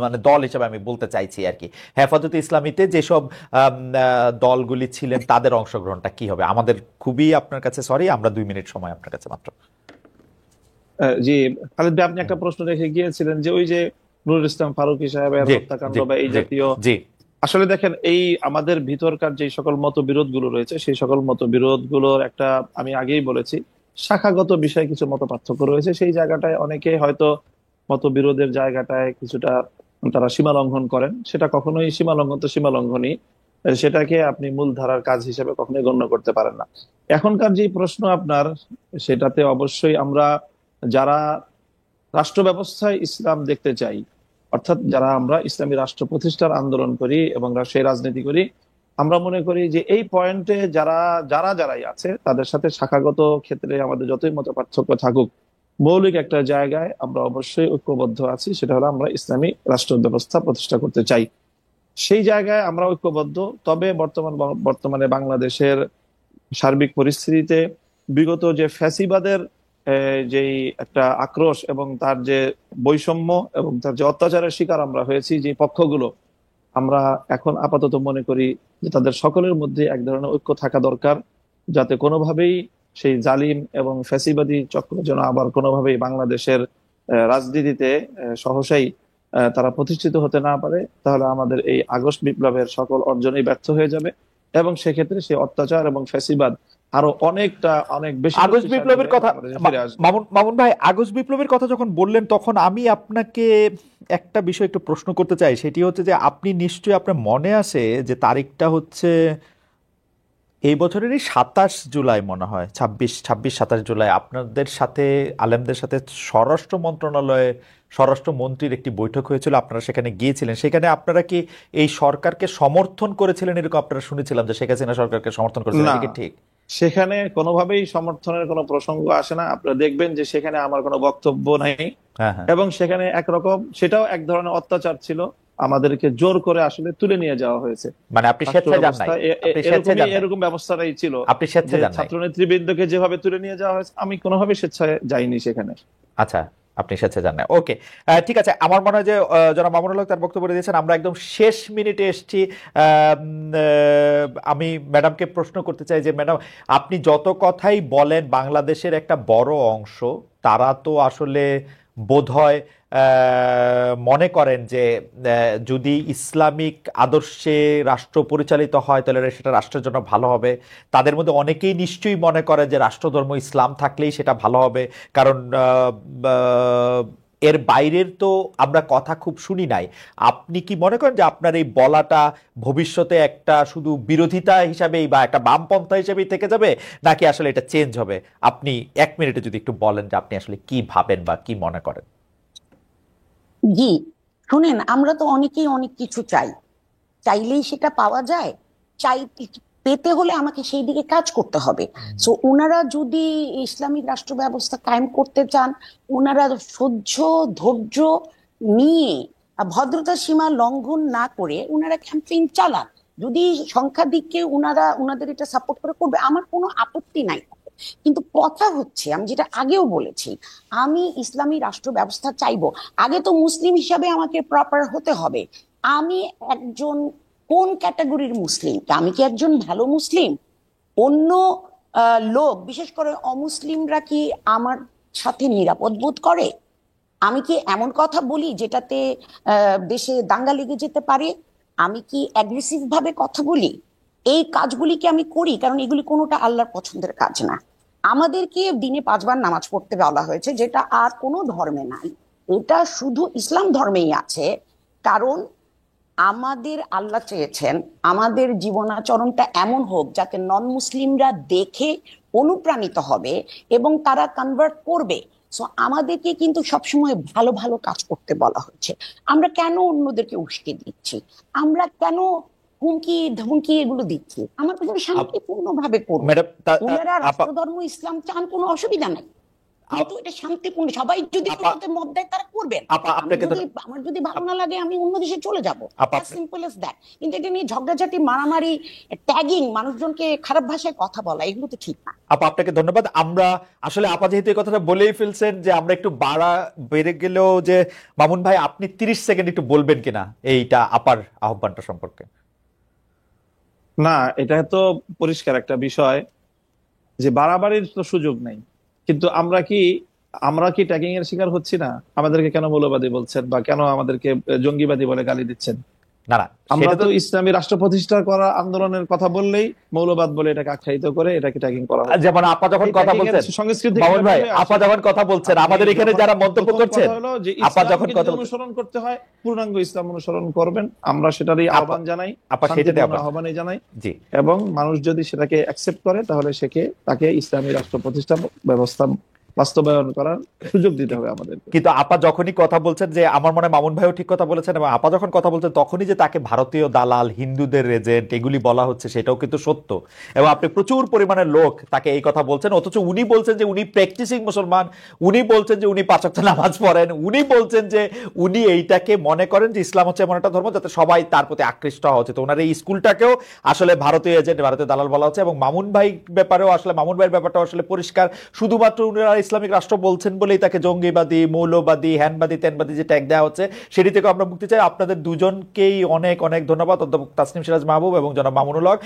মানে দল হিসেবে আমি বলতে চাইছি আর কি, হেফাজতে ইসলামীতে যেসব দলগুলি ছিলেন তাদের অংশগ্রহণটা কি হবে? আমাদের খুবই আপনার কাছে সরি, আমরা 2 মিনিট সময় আপনার কাছে মাত্র। জি খালেদ ভাই, আপনি একটা প্রশ্ন রেখে গিয়েছিলেন যে ওই যে নুরুল ইসলাম ফারুকী সাহেবের হত্যাকাণ্ড বা এই জাতীয়। আসলে দেখেন, এই আমাদের ভিতরকার যে সকল মতবিরোধ গুলো রয়েছে সেই সকল মতবিরোধ গুলোর একটা, আমি আগেই বলেছি, শাখাগত বিষয়ে কিছু মত পার্থক্য রয়েছে। সেই জায়গাটায় অনেকে হয়তো মতবিরোধের জায়গাটায় কিছুটা তারা সীমা লঙ্ঘন করেন, সেটা কখনোই সীমা লঙ্ঘন তো সীমা লঙ্ঘনই, সেটাকে আপনি মূলধারার কাজ হিসেবে কখনোই গণ্য করতে পারেন না। এখনকার যে প্রশ্ন আপনার, সেটাতে অবশ্যই আমরা যারা রাষ্ট্র ব্যবস্থায় ইসলাম দেখতে চাই, অর্থাৎ যারা আমরা ইসলামী রাষ্ট্র প্রতিষ্ঠার আন্দোলন করি এবং সেই রাজনীতি করি, আমরা মনে করি যে এই পয়েন্টে যারাই আছে তাদের সাথে শাখাগত ক্ষেত্রে আমাদের যতই মত পার্থক্য থাকুক, মৌলিক একটা জায়গায় আমরা অবশ্যই ঐক্যবদ্ধ আছি, সেটা হলো আমরা ইসলামী রাষ্ট্র ব্যবস্থা প্রতিষ্ঠা করতে চাই। সেই জায়গায় আমরা ঐক্যবদ্ধ। তবে বর্তমানে বাংলাদেশের সার্বিক পরিস্থিতিতে বিগত যে ফ্যাসিবাদের যেই একটা আক্রোশ এবং তার যে বৈষম্য এবং তার যে অত্যাচারের শিকার আমরা হয়েছি যে পক্ষগুলো, আমরা এখন আপাতত মনে করি যে তাদের সকলের মধ্যে এক ধরনের ঐক্য থাকা দরকার, যাতে কোনোভাবেই সেই জালিম এবং ফ্যাসিবাদী চক্র যেন আবার কোনোভাবেই বাংলাদেশের রাজনীতিতে সহসাই তারা প্রতিষ্ঠিত হতে না পারে। তাহলে আমাদের এই আগস্ট বিপ্লবের সকল অর্জনই ব্যর্থ হয়ে যাবে এবং সেক্ষেত্রে সেই অত্যাচার এবং ফ্যাসিবাদ আরো অনেক বেশি। আগস্ট বিপ্লবের কথা, মামুন ভাই, আগস্ট বিপ্লবের কথা যখন বললেন তখন আমি আপনাকে একটা বিষয় একটু প্রশ্ন করতে চাই। সেটি হচ্ছে যে আপনি নিশ্চয়ই, আপনার মনে আছে যে তারিখটা হচ্ছে এই বছরেরই 27 জুলাই মনে হয়, 27 জুলাই আপনাদের সাথে আলেমদের সাথে স্বরাষ্ট্র মন্ত্রণালয়ে স্বরাষ্ট্রমন্ত্রীর একটি বৈঠক হয়েছিল, আপনারা সেখানে গিয়েছিলেন। সেখানে আপনারা কি এই সরকারকে সমর্থন করেছিলেন এরকম আপনারা শুনেছিলাম যে শেখ হাসিনা সরকারকে সমর্থন করেছিলেন, ঠিক? সেখানে কোনোভাবেই সমর্থনের কোনো প্রসঙ্গ আসে না। আপনারা দেখবেন যে সেখানে আমার কোনো বক্তব্য নাই, এবং সেখানে একরকম সেটাও এক ধরনের অত্যাচার ছিল, আমাদেরকে জোর করে আসলে তুলে নিয়ে যাওয়া হয়েছে। মানে আপনি স্বেচ্ছায় যান নাই? এরকম ব্যবস্থাটাই ছিল। আপনি স্বেচ্ছায় যান নাই? ছাত্র নেতৃবৃন্দকে যেভাবে তুলে নিয়ে যাওয়া হয়েছে, আমি কোনোভাবে স্বেচ্ছায় যাইনি সেখানে। আচ্ছা, আপনি স্বেচ্ছায় যান না, ওকে, ঠিক আছে। আমার মনে হয় যে যারা মামুনুল হক তার বক্তব্য দিয়েছেন, আমরা একদম শেষ মিনিটে এসেছি। আমি ম্যাডামকে প্রশ্ন করতে চাই যে ম্যাডাম, আপনি যত কথাই বলেন বাংলাদেশের একটা বড় অংশ তারা তো আসলে বোধহয় মনে করেন যে যদি ইসলামিক আদর্শে রাষ্ট্র পরিচালিত হয় তাহলে সেটা রাষ্ট্রের জন্য ভালো হবে। তাদের মধ্যে অনেকেই নিশ্চয়ই মনে করে যে রাষ্ট্রধর্ম ইসলাম থাকলেই সেটা ভালো হবে, কারণ এর বাইরের তো আমরা কথা খুব শুনি নাই। আপনি কি মনে করেন যে আপনার এই বলাটা ভবিষ্যতে একটা শুধু বিরোধিতা হিসাবেই বা একটা বামপন্থা হিসেবেই থেকে যাবে, নাকি আসলে এটা চেঞ্জ হবে? আপনি 1 মিনিটে যদি একটু বলেন যে আপনি আসলে কি ভাবেন বা কি মনে করেন। জি, শুনেন, আমরা তো অনেকেই অনেক কিছু চাই, চাইলেই সেটা পাওয়া যায়? চাই, পেতে হলে আমাকে সেই দিকে কাজ করতে হবে। সো ওনারা যদি ইসলামিক রাষ্ট্র ব্যবস্থা কায়েম করতে চান, ওনারা সহ্য, ধৈর্য নিয়ে, ভদ্রতার সীমা লঙ্ঘন না করে ওনারা ক্যাম্পেইন চালান। যদি সংখ্যাধিক্যে ওনাদের এটা সাপোর্ট করে করবে, আমার কোনো আপত্তি নাই। কিন্তু কথা হচ্ছে, আমি যেটা আগেও বলেছি, আমি ইসলামী রাষ্ট্র ব্যবস্থা চাইবো, আগে তো মুসলিম হিসাবে আমাকে প্রপার হতে হবে। আমি একজন কোন ক্যাটাগরির মুসলিম? আমি কি একজন ভালো মুসলিম? অন্য লোক, বিশেষ করে অমুসলিমরা কি আমার সাথে নিরাপদ বোধ করে? আমি কি এমন কথা বলি যেটাতে দেশে দাঙ্গা লেগে যেতে পারে? আমি কি অ্যাগ্রেসিভ ভাবে কথা বলি? এই কাজগুলি কি আমি করি? কারণ এগুলি কোনোটা আল্লাহর পছন্দের কাজ না। আমাদেরকে দিনে 5 বার নামাজ পড়তে বলা হয়েছে, যেটা আর কোনো ধর্মে নাই, এটা শুধু ইসলাম ধর্মেই আছে। কারণ আমাদের আল্লাহ চেয়েছেন আমাদের জীবনাচরণটা এমন হোক যাতে নন মুসলিমরা দেখে অনুপ্রাণিত হবে এবং তারা কনভার্ট করবে। সো আমাদেরকে কিন্তু সবসময় ভালো ভালো কাজ করতে বলা হচ্ছে। আমরা কেন অন্যদেরকে উস্কে দিচ্ছি? আমরা কেন হুমকি ধমকি এগুলো দিচ্ছি? আমরা তো শান্তিপূর্ণ ভাবে করবো। ম্যাডাম, ওনারা রাষ্ট্রধর্ম ইসলাম চান, কোনো অসুবিধা নাই, কিন্তু এটা শান্তিপূর্ণ। সবাই যদি ওটাতে মত দেয় তারা করবেন। আমার যদি ভালো না লাগে আমি অন্য দেশে চলে যাবো, সিম্পল এস দ্যাট। কিন্তু এটা নিয়ে ঝগড়াঝাটি, মারামারি, ট্যাগিং, মানুষজনকে খারাপ ভাষায় কথা বলা, এগুলো তো ঠিক না। আপা, আপনাকে ধন্যবাদ। আমরা আসলে আপা যেহেতু এই কথাটা বলেই ফেলছেন যে আমরা একটু বেড়ে গেলেও যে মামুন ভাই আপনি 30 সেকেন্ড একটু বলবেন কিনা এইটা আপার আহ্বানটা সম্পর্কে। না, এটা তো পরিষ্কার একটা বিষয় যে বাড়াবাড়ির তো সুযোগ নেই, কিন্তু আমরা কি ট্যাগিং এর শিকার হচ্ছি না? আমাদেরকে কেন মৌলবাদী বলছেন বা কেন আমাদেরকে জঙ্গিবাদী বলে গালি দিচ্ছেন? না না, আমরা তো ইসলামী রাষ্ট্র প্রতিষ্ঠা করা আন্দোলনের কথা বললেই মৌলবাদ বলে এটাকে আখ্যায়িত করে এটাকে ট্যাগিং করা হয়। যেমন আপা যখন কথা বলছেন, সংস্কৃতি মামুন ভাই আপা যখন কথা বলছেন, আমাদের এখানে যারা মন্তব্য করছেন, আপা যখন কথা অনুসরণ করতে হয় পূর্ণাঙ্গ ইসলাম অনুসরণ করবেন, আমরা সেটারই আহ্বান জানাই, আপা সেটাই আহ্বানই জানাই। জি, এবং মানুষ যদি সেটাকে অ্যাকসেপ্ট করে তাহলে তাকে ইসলামী রাষ্ট্র প্রতিষ্ঠা ব্যবস্থা বাস্তবায়ন করার সুযোগ দিতে হবে আমাদের। কিন্তু আপা যখনই কথা বলছেন, যে আমার মনে হয় মামুন ভাইও ঠিক কথা বলেছেন, এবং আপা যখন কথা বলছেন তখনই যে তাকে ভারতীয় দালাল, হিন্দুদের এজেন্ট এগুলি বলা হচ্ছে সেটাও কিন্তু সত্য। এবং আপনি প্রচুর পরিমাণে লোক তাকে এই কথা বলছেন, অথচ উনি বলছেন যে উনি প্র্যাকটিসিং মুসলমান, উনি বলছেন যে উনি 5 ওয়াক্ত নামাজ পড়েন, উনি বলছেন যে উনি এইটাকে মনে করেন যে ইসলাম হচ্ছে এমন একটা ধর্ম যাতে সবাই তার প্রতি আকৃষ্ট হওয়া উচিত। ওনার এই স্কুলটাকেও আসলে ভারতীয় এজেন্ট, ভারতীয় দালাল বলা হচ্ছে। এবং মামুন ভাই ব্যাপারেও আসলে মামুন ভাইয়ের ব্যাপারটা আসলে পরিষ্কার, শুধুমাত্র উনারা ইসলামিক রাষ্ট্র বলছেন বলেই তাকে জঙ্গিবাদী, মৌলবাদী, হ্যানবাদী, তেনবাদী যে ট্যাগ দেওয়া হচ্ছে সেটি থেকে আমরা মুক্তি চাই। আপনাদের দুজনকেই অনেক অনেক ধন্যবাদ, অধ্যাপক তাসনিম সিরাজ মাহবুব এবং জনাব মামুনুল হক।